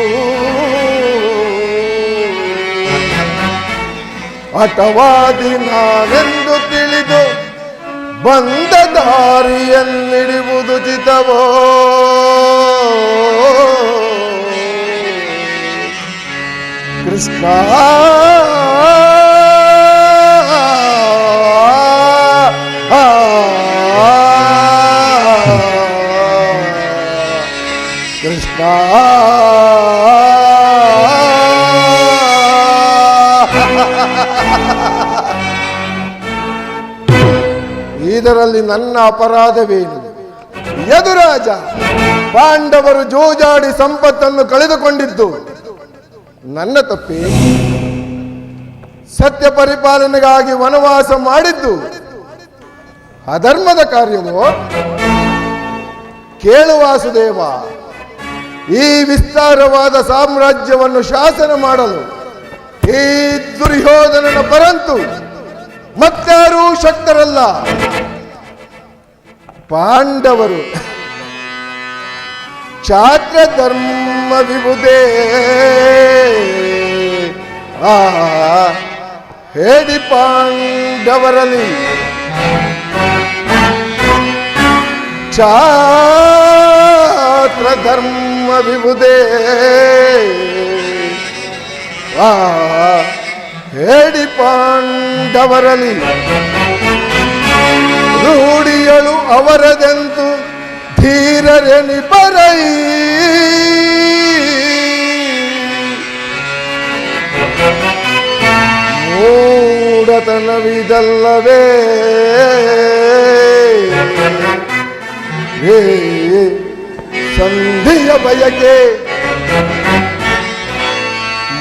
ಹಠವಾದಿ ನಾನೆಂದು ತಿಳಿದು ಬಂದ ದಾರಿಯನ್ನಿಡುವುದು ಚಿತವೋ ಕೃಷ್ಣ ಕೃಷ್ಣ ಇದರಲ್ಲಿ ನನ್ನ ಅಪರಾಧವೇನು? ಯದುರಾಜ ಪಾಂಡವರು ಜೂಜಾಡಿ ಸಂಪತ್ತನ್ನು ಕಳೆದುಕೊಂಡಿದ್ದು ನನ್ನ ತಪ್ಪೇ. ಸತ್ಯ ಪರಿಪಾಲನೆಗಾಗಿ ವನವಾಸ ಮಾಡಿದ್ದು ಅಧರ್ಮದ ಕಾರ್ಯವೋ? ಕೇಳು ವಾಸುದೇವ, ಈ ವಿಸ್ತಾರವಾದ ಸಾಮ್ರಾಜ್ಯವನ್ನು ಶಾಸನ ಮಾಡಲು ಈ ದುರ್ಯೋಧನನ ಪರಂತು ಮತ್ತಾರೂ ಶಕ್ತರಲ್ಲ, ಪಾಂಡವರು. ಕ್ಷಾತ್ರ ಧರ್ಮ ವಿಭುದೇ ಆ ಹೇಳಿ ಪಾಂಡವರಲ್ಲಿ ಕ್ಷಾತ್ರ ಧರ್ಮ ವಿಭುದೇ ಆ ಹೇಳಿ ಪಾಂಡವರಲ್ಲಿ ರೂಢಿಯಳು ಅವರದೆಂತು ಧೀರರೆನಿಪರೈ ಮೂಢತನವಿದಲ್ಲವೇ ಸಂಧಿಯ ಬಯಕೆ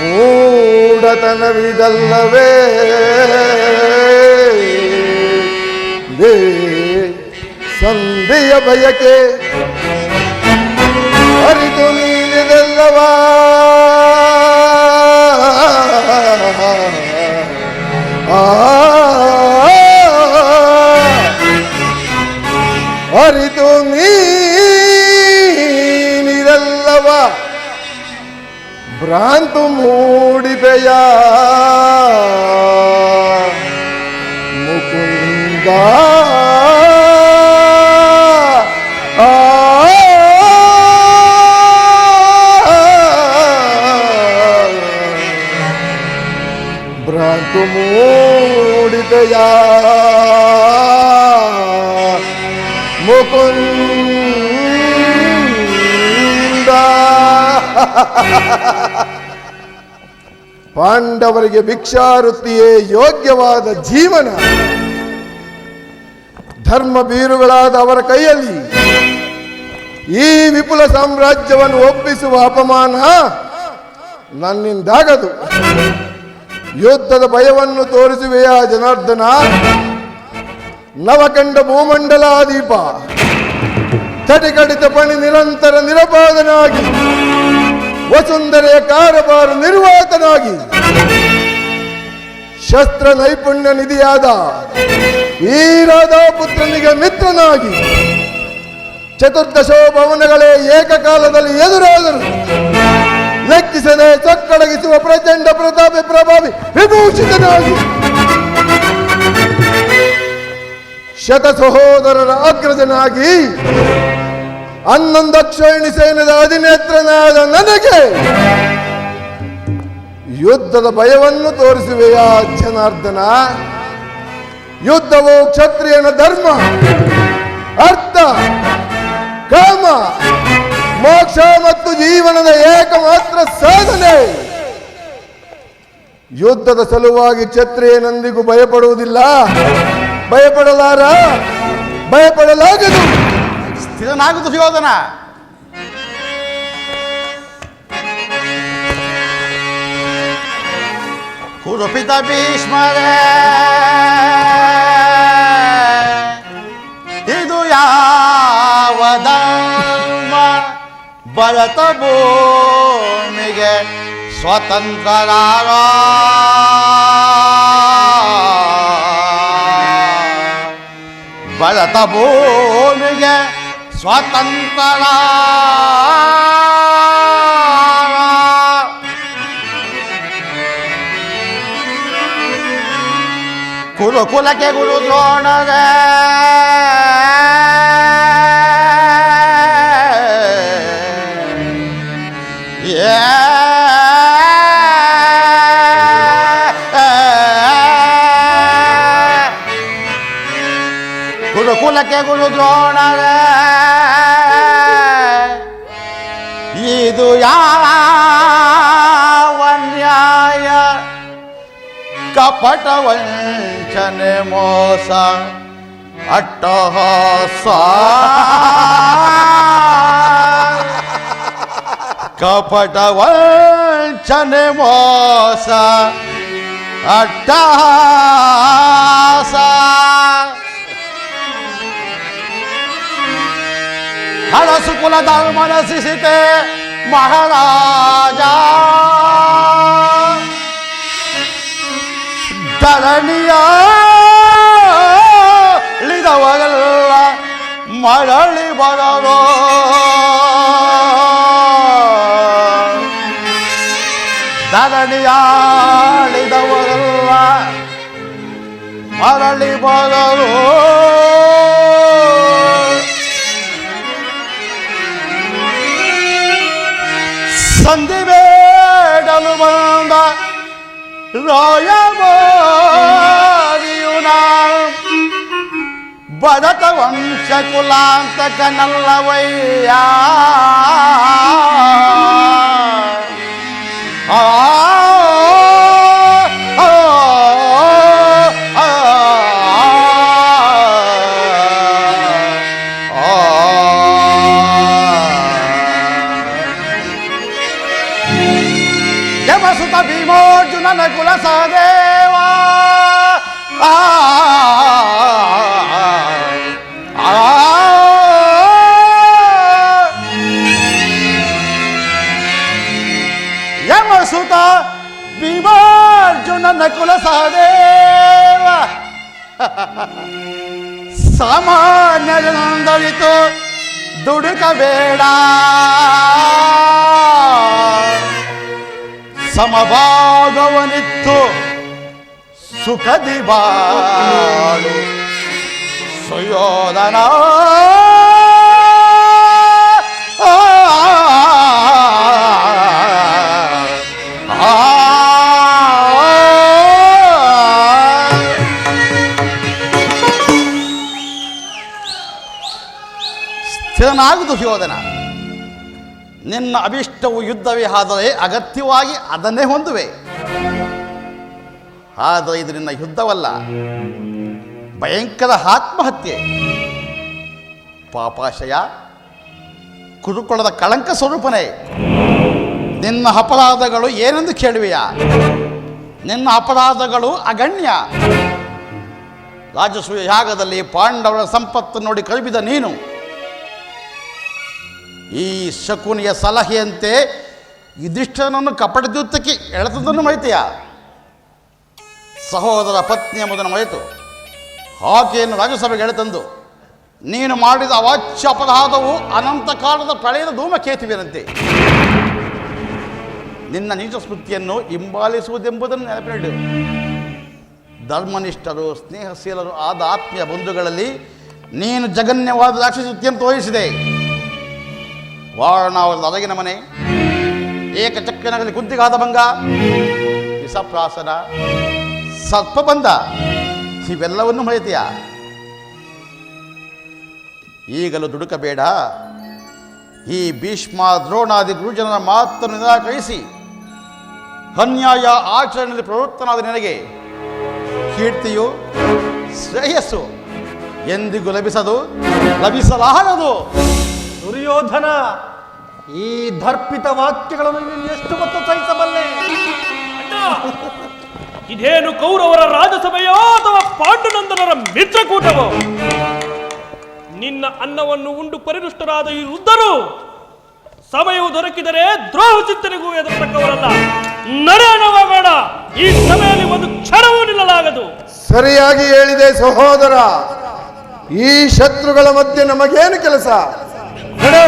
ಮೂಢತನವಿದಲ್ಲವೇ ಸಂಧಿಯ ಬಯಕೆ ಅರಿತು ನೀನಿದೆಲ್ಲವಾ ಅರಿತು ನೀನಿರಲ್ಲವ ಭ್ರಾಂತು ಮೂಡಿಬೆಯ ಮುಕುಂದ ಭ್ರಾಂತು ಮೂಡಿದೆಯ ಮುಕುಂದ. ಪಾಂಡವರಿಗೆ ಭಿಕ್ಷಾವೃತ್ತಿಯೇ ಯೋಗ್ಯವಾದ ಜೀವನ. ಧರ್ಮ ಬೀರುಗಳಾದ ಅವರ ಕೈಯಲ್ಲಿ ಈ ವಿಪುಲ ಸಾಮ್ರಾಜ್ಯವನ್ನು ಒಪ್ಪಿಸುವ ಅಪಮಾನ ನನ್ನಿಂದಾಗದು. ಯುದ್ಧದ ಭಯವನ್ನು ತೋರಿಸುವೆಯಾ ಜನಾರ್ದನ? ನವಕಂಡ ಭೂಮಂಡಲಾದೀಪ ತಟಿಕಡಿತ ಪಣಿ ನಿರಂತರ ನಿರಪಾದನಾಗಿ ವಸುಂಧರೆಯ ಕಾರಬಾರು ನಿರ್ವಾತನಾಗಿ ಶಸ್ತ್ರ ನೈಪುಣ್ಯ ನಿಧಿಯಾದ ಈ ರಾಧಾಪುತ್ರನಿಗೆ ಮಿತ್ರನಾಗಿ ಚತುರ್ದಶೋ ಭವನಗಳೇ ಏಕಕಾಲದಲ್ಲಿ ಎದುರಾದರು. ಲೆಕ್ಕಿಸದೆ ಚಕ್ಕಡಗಿಸುವ ಪ್ರಚಂಡ ಪ್ರತಾಪಿ ಪ್ರಭಾವಿ ವಿಭೂಷಿತನಾಗಿ ಶತ ಸಹೋದರರ ಅಗ್ರಜನಾಗಿ 11 ಅಕ್ಷೋಹಿಣಿ ಸೈನ್ಯದ ಅಧಿನೇತ್ರನಾದ ನನಗೆ ಯುದ್ಧದ ಭಯವನ್ನು ತೋರಿಸುವೆಯಾ ಜನಾರ್ದನ? ಯುದ್ಧವು ಕ್ಷತ್ರಿಯನ ಧರ್ಮ, ಅರ್ಥ, ಕಾಮ, ಮೋಕ್ಷ ಮತ್ತು ಜೀವನದ ಏಕಮಾತ್ರ ಸಾಧನೆ. ಯುದ್ಧದ ಸಲುವಾಗಿ ಕ್ಷತ್ರಿಯನೆಂದಿಗೂ ಭಯಪಡುವುದಿಲ್ಲ, ಭಯಪಡಲಾರ, ಭಯಪಡಲಾಗದು. ಸ್ಥಿರನಾಗುವುದು ಸುಯೋಧನ. ಕುರುಪಿತ ಭೀಷ್ಮರೇ, ಇದು ಯಾವ ಧರ್ಮ? ಭರತ ಭೂಮಿಗೆ ಸ್ವತಂತ್ರರಾರ ಭರತ ಭೂಮಿಗೆ ಸ್ವತಂತ್ರ ಕುರುಕುಲಕ್ಕೆ ಗುರು ದ್ರೋಣರೇ, ಕುರುಕುಲಕ್ಕೆ ಗುರು ದ್ರೋಣರೇ, ಇದು ಯಾವ ನ್ಯಾಯ? ಕಪಟ ವಂಚನೆ ಮೋಸ ಅಟ್ಟಹಾಸ, ಕಪಟ ವಂಚನೆ ಮೋಸ ಅಟ್ಟಹಾಸ. ಹಳಸು ಕುಲದ ಮನಸ್ಸಿಸಿತೆ ಮಹಾರಾಜ, ಧರಣಿಯ ಇಳಿದವರೆಲ್ಲ ಮರಳಿ ಬರರೋ. ಧರಣಿಯ ಪದರು ಸಂಧಿ ಬೇಡಲು ಬಂದ ರಾಯವಾರಿಯುನ ಭರತ ವಂಶ ಕುಲಾಂತಕನಲ್ಲವಯ್ಯ ಯಮಸುತ ಭೀಮೋರ್ಜುನನ ಕುಲ ಸಹದೇವ ಯಮಸುತ ಭೀಮಾರ್ಜುನನ ಕುಲ ಸಹದೇವ ಸಾಮಾನ್ಯರಿಂದಲಿತು ದುಡುಕಬೇಡ ಸಮಭಾಗವನಿತ್ತು ಸುಖದಿ ಬಾಳು ಸುಯೋಧನ ಸ್ಥಿರನಾಗುವುದು ಸುಯೋಧನ. ನಿನ್ನ ಅಭಿಷ್ಟವು ಯುದ್ಧವೇ ಆದರೆ ಅಗತ್ಯವಾಗಿ ಅದನ್ನೇ ಹೊಂದುವೆ. ಆದರೆ ಇದು ನಿನ್ನ ಯುದ್ಧವಲ್ಲ, ಭಯಂಕರ ಆತ್ಮಹತ್ಯೆ. ಪಾಪಾಶಯ, ಕುರುಕುಲದ ಕಳಂಕ ಸ್ವರೂಪನೇ, ನಿನ್ನ ಅಪರಾಧಗಳು ಏನೆಂದು ಕೇಳುವೆಯಾ? ನಿನ್ನ ಅಪರಾಧಗಳು ಅಗಣ್ಯ. ರಾಜಸೂಯ ಯಾಗದಲ್ಲಿ ಪಾಂಡವರ ಸಂಪತ್ತು ನೋಡಿ ಕಳುಬಿದ ನೀನು ಈ ಶಕುನಿಯ ಸಲಹೆಯಂತೆ ಯುಧಿಷ್ಠಿರನನ್ನು ಕಪಟದ್ಯೂತಕ್ಕೆ ಎಳೆತದನ್ನು ಮರೆತೆಯ? ಸಹೋದರ ಪತ್ನಿ ಎಂಬುದನ್ನು ಮರೆತು ಆಕೆಯನ್ನು ರಾಜ್ಯಸಭೆಗೆ ಎಳೆತಂದು ನೀನು ಮಾಡಿದ ಅವಾಚ್ಯ ಅಪರಾಧವು ಅನಂತ ಕಾಲದ ಪ್ರಳಯದ ಧೂಮಕೇತುವಿನಂತೆ. ನಿನ್ನ ನೀಚ ಸ್ಮೃತಿಯನ್ನು ಹಿಂಬಾಲಿಸುವುದೆಂಬುದನ್ನು ನೆನಪಿಡು. ಧರ್ಮನಿಷ್ಠರು ಸ್ನೇಹಶೀಲರು ಆದ ಆತ್ಮೀಯ ಬಂಧುಗಳಲ್ಲಿ ನೀನು ಜಗನ್ಯವಾದ ರಾಕ್ಷಸತ್ಯವನ್ನು ತೋರಿಸಿದೆ. ವಾರಣಾವರದ ಅರಗಿನ ಮನೆ, ಏಕಚಕ್ರನಲ್ಲಿ ಕುಂತಿಗಾದ ಭಂಗ, ವಿಷಪ್ರಾಸನ, ಸರ್ಪಬಂಧ ಇವೆಲ್ಲವನ್ನು ಮರೆತೆಯ? ಈಗಲೂ ದುಡುಕಬೇಡ. ಈ ಭೀಷ್ಮ ದ್ರೋಣಾದಿ ಗುರುಜನರ ಮಾತನ್ನು ನಿರಾಕರಿಸಿ ಅನ್ಯಾಯ ಆಚರಣೆಯಲ್ಲಿ ಪ್ರವೃತ್ತನಾದ ನಿನಗೆ ಕೀರ್ತಿಯು ಶ್ರೇಯಸ್ಸು ಎಂದಿಗೂ ಲಭಿಸಲಾಗದು. ದುರ್ಯೋಧನ, ಈ ದರ್ಪಿತ ವಾಕ್ಯಗಳನ್ನು ನೀನು ಎಷ್ಟು ಹೊತ್ತು ಸಹಿಸಬಲ್ಲೆ? ಇದೇನು ಕೌರವರ ರಾಜಸಭೆಯೋ ಅಥವಾ ಪಾಂಡುನಂದನರ ಮಿತ್ರಕೂಟವೋ? ನಿನ್ನ ಅನ್ನವನ್ನು ಉಂಡು ಪರಿರುಷ್ಟರಾದ ಈ ವೃದ್ಧರು ಸಮಯವು ದೊರಕಿದರೆ ದ್ರೋಹ ಚಿಂತನೆಗೂ ಎದುರಕ್ಕವರಲ್ಲ. ನಡೆಯಣವಾಗೋಣ. ಈ ಸಭೆಯಲ್ಲಿ ಒಂದು ಕ್ಷಣವೂ ನಿಲ್ಲಲಾಗದು. ಸರಿಯಾಗಿ ಹೇಳಿದೆ ಸಹೋದರ. ಈ ಶತ್ರುಗಳ ಮಧ್ಯೆ ನಮಗೇನು ಕೆಲಸ? ನಡೆ.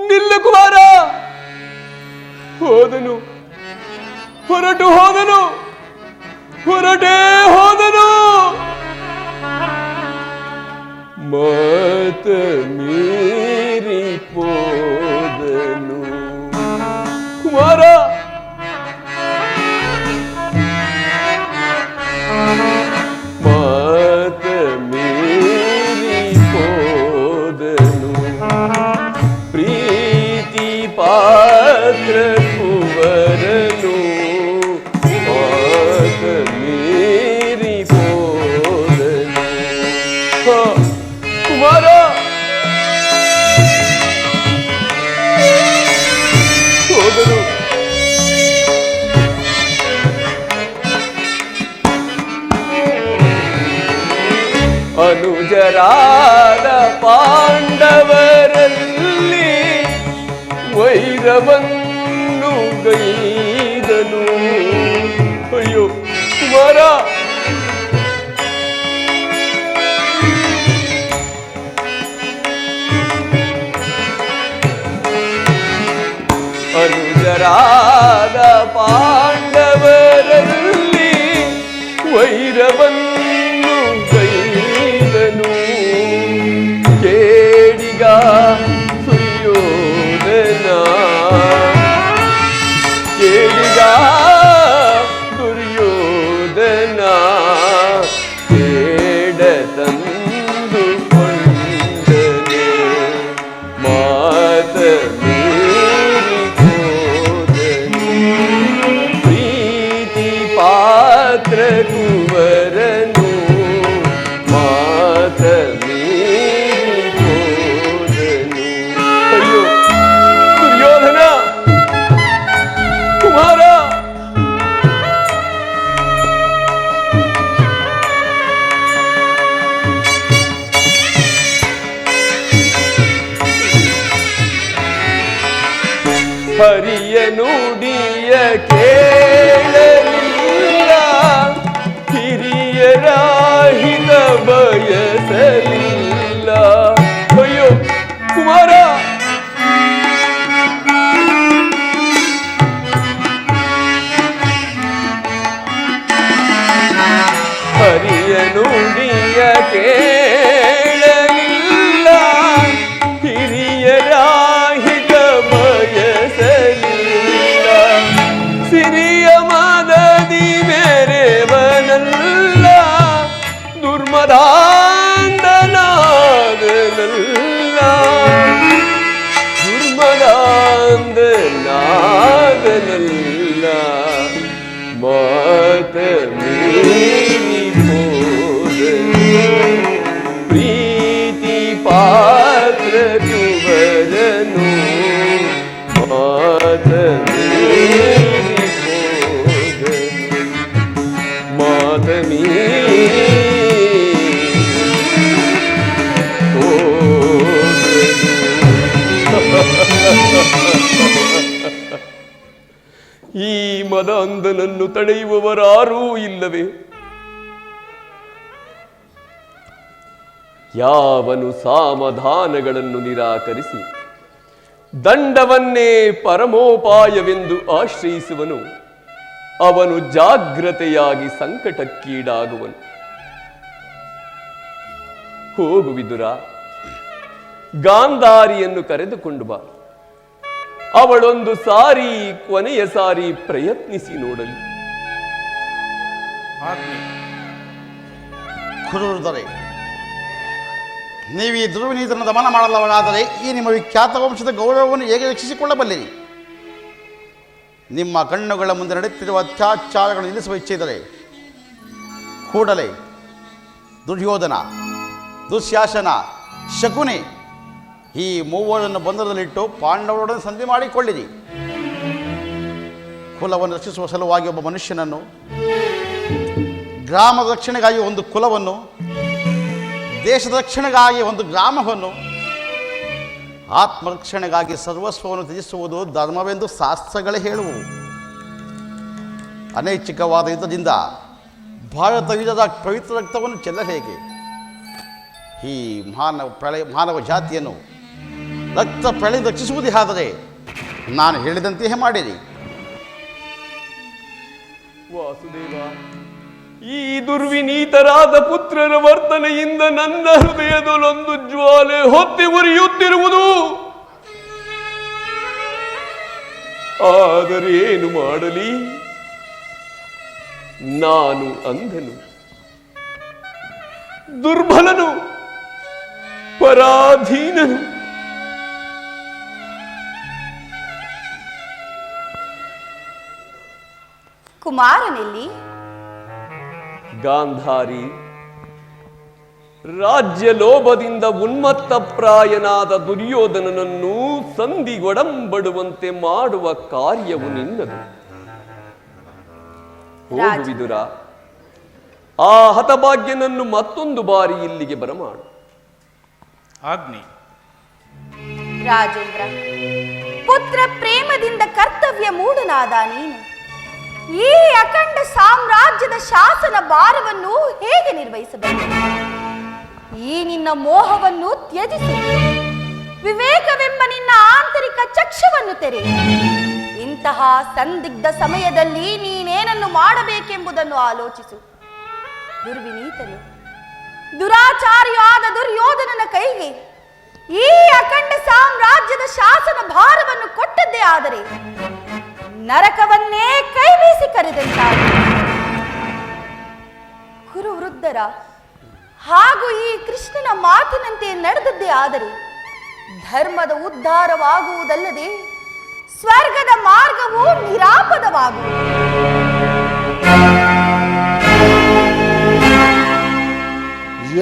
ನಿಲ್ಲು ಕುಮಾರ. ಹೋದನು, ಹೊರಟೇ ಹೋದನು. ಮಾತ ಮೀರಿ ಪೋದನು. ಕುಮಾರ, ಮಾತ ಮೀರಿ ಪೋದನು. ಪ್ರೀತಿ ಪಾತ್ರ ಕುವರನು, ಮಾತ ಮೀರಿ ಪೋದನು. ಕುಮಾರ, ಹೋದರು. ಅನುಜರಾದ ಪಾಂಡವರಲ್ಲಿ ವೈರವನ್ನು ಗೈದನು. ಅಯ್ಯೋ ಕುಮಾರ, ಪ್ರಿಯರಾದ ಪಾಂಡವರಲ್ಲಿ ವೈರವನ್ನು ಗೈದನು ಕೇಡಿಗ ಸುಯೋಧನ ಕೇಡಿಗ ದುರ್ಯೋಧನ ಕೇಡ ತಂದು ಕೊಂಡನೆ ಮಾತ ಮೀರಿ ಹೋದನು ಪ್ರೀತಿ ಪಾತ್ರ ಕುವರನು ಮಾತ ಮೀರಿ ಹೋದನು ಅಯ್ಯೋ ದುರ್ಯೋಧನ ಕುಮಾರ ಹರಿಯ ನುಡಿಯ ಕೇಳಲಿಲ್ಲ ಹಿರಿಯರ ಹಿತ ಬಯಸಲಿಲ್ಲ ಅಯ್ಯೋ ಕುಮಾರ ಹರಿಯ ನುಡಿಯ ಕೇಳಲಿಲ್ಲ ಹಿರಿಯರ ಹಿತ ಬಯಸಲಿಲ್ಲ ಸಿರಿಯ ಮದದಿ ಬೇರೆವನಲ್ಲ ದುರ್ಮದಾಂಧನಾದನಲ್ಲ ದುರ್ಮದಾಂಧನಾದನಲ್ಲ ಮಾತ ಮೀರಿ ಹೋದನು ಪ್ರೀತಿ ಪಾತ್ರ ಕುವರನು ಮಾತ ಮೀರಿ ಹೋದನು ಮಾತ ಮೀರಿ ಈ ಮದಾಂಧನನ್ನು ತಡೆಯುವವರಾರೂ ಇಲ್ಲವೇ? ಯಾವನು ಸಾಮಧಾನಗಳನ್ನು ನಿರಾಕರಿಸಿ ದಂಡವನ್ನೇ ಪರಮೋಪಾಯವೆಂದು ಆಶ್ರಯಿಸುವನು ಅವನು ಜಾಗ್ರತೆಯಾಗಿ ಸಂಕಟಕ್ಕೀಡಾಗುವನು. ಹೋಗು ವಿದುರ, ಗಾಂಧಾರಿಯನ್ನು ಕರೆದುಕೊಂಡು ಬಾ. ಅವಳೊಂದು ಸಾರಿ ಕೊನೆಯ ಸಾರಿ ಪ್ರಯತ್ನಿಸಿ ನೋಡಲಿ. ಕುರುದರೆ, ನೀವು ಈ ದುರ್ವಿನೀತನ ದಮನ ಮಾಡಲವರಾದರೆ ಈ ನಿಮ್ಮ ವಿಖ್ಯಾತ ವಂಶದ ಗೌರವವನ್ನು ಹೇಗೆ ರಕ್ಷಿಸಿಕೊಳ್ಳಬಲ್ಲಿರಿ? ನಿಮ್ಮ ಕಣ್ಣುಗಳ ಮುಂದೆ ನಡೆಯುತ್ತಿರುವ ಅತ್ಯಾಚಾರಗಳನ್ನು ನಿಲ್ಲಿಸುವ ಇಚ್ಛೆ ಇದ್ದರೆ ಕೂಡಲೇ ದುರ್ಯೋಧನ, ದುಶ್ಯಾಸನ, ಶಕುನಿ ಈ ಮೂವರನ್ನು ಬಂಧನದಲ್ಲಿಟ್ಟು ಪಾಂಡವರೊಡನೆ ಸಂಧಿ ಮಾಡಿಕೊಳ್ಳಿರಿ. ಕುಲವನ್ನು ರಕ್ಷಿಸುವ ಸಲುವಾಗಿ ಒಬ್ಬ ಮನುಷ್ಯನನ್ನು, ಗ್ರಾಮದ ರಕ್ಷಣೆಗಾಗಿ ಒಂದು ಕುಲವನ್ನು, ದೇಶದ ರಕ್ಷಣೆಗಾಗಿ ಒಂದು ಗ್ರಾಮವನ್ನು, ಆತ್ಮರಕ್ಷಣೆಗಾಗಿ ಸರ್ವಸ್ವವನ್ನು ತ್ಯಜಿಸುವುದು ಧರ್ಮವೆಂದು ಶಾಸ್ತ್ರಗಳೇ ಹೇಳುವು. ಅನೈಚ್ಛಿಕವಾದ ಯುದ್ಧದಿಂದ ಭಾರತ ಯುದ್ಧದ ಪವಿತ್ರ ರಕ್ತವನ್ನು ಚೆಲ್ಲ ಹೇಗೆ? ಈ ಮಾನವ ಜಾತಿಯನ್ನು ರಕ್ತ ಪ್ರಳಯ ರಕ್ಷಿಸುವುದೇ ಆದರೆ ನಾನು ಹೇಳಿದಂತೆಯೇ ಮಾಡಿರಿ. ವಾಸುದೇವ, ಈ ದುರ್ವಿನೀತರಾದ ಪುತ್ರರ ವರ್ತನೆಯಿಂದ ನನ್ನ ಹೃದಯದಲ್ಲೊಂದು ಜ್ವಾಲೆ ಹೊತ್ತಿ ಉರಿಯುತ್ತಿರುವುದು. ಆದರೆ ಏನು ಮಾಡಲಿ? ನಾನು ಅಂಧನು, ದುರ್ಬಲನು, ಪರಾಧೀನನು. ಕುಮಾರನೆಲ್ಲಿ? ಗಾಂಧಾರಿ, ರಾಜ್ಯ ಲೋಭದಿಂದ ಉನ್ಮತ್ತಪ್ರಾಯನಾದ ದುರ್ಯೋಧನನನ್ನು ಸಂಧಿಗೊಡಂಬಡುವಂತೆ ಮಾಡುವ ಕಾರ್ಯವು ನಿನ್ನದು. ಹೋಗು ವಿದುರ, ಆ ಹತಭಾಗ್ಯನನ್ನು ಮತ್ತೊಂದು ಬಾರಿ ಇಲ್ಲಿಗೆ ಬರಮಾಡು. ಆಜ್ಞೆ. ರಾಜೇಂದ್ರ, ಪುತ್ರ ಪ್ರೇಮದಿಂದ ಕರ್ತವ್ಯ ಮೂಢನಾದ ನೀನು ಈ ಅಖಂಡ ಸಾಮ್ರಾಜ್ಯದ ಶಾಸನ ಭಾರವನ್ನು ಹೇಗೆ ನಿರ್ವಹಿಸಬೇಕು? ಈ ನಿನ್ನ ಮೋಹವನ್ನು ತ್ಯಜಿಸು. ವಿವೇಕವೆಂಬ ನಿನ್ನ ಆಂತರಿಕ ಚಕ್ಷುವನ್ನು ತೆರೆ. ಇಂತಹ ಸಂದಿಗ್ಧ ಸಮಯದಲ್ಲಿ ನೀನೇನನ್ನು ಮಾಡಬೇಕೆಂಬುದನ್ನು ಆಲೋಚಿಸು. ದುರ್ವಿನೀತನು ದುರಾಚಾರಿಯೂ ಆದ ದುರ್ಯೋಧನನ ಕೈಗೆ ಈ ಅಖಂಡ ಸಾಮ್ರಾಜ್ಯದ ಶಾಸನ ಭಾರವನ್ನು ಕೊಟ್ಟದ್ದೇ ಆದರೆ ನರಕವನ್ನೇ ಕೈ ಬೀಸಿ ಕರೆದಂತಾಗಿದೆ. ಕುರುವೃದ್ಧರ ಹಾಗೂ ಈ ಕೃಷ್ಣನ ಮಾತಿನಂತೆ ನಡೆದದ್ದೇ ಆದರೆ ಧರ್ಮದ ಉದ್ಧಾರವಾಗುವುದಲ್ಲದೆ ಸ್ವರ್ಗದ ಮಾರ್ಗವು ನಿರಾಪದವಾಗುವುದು.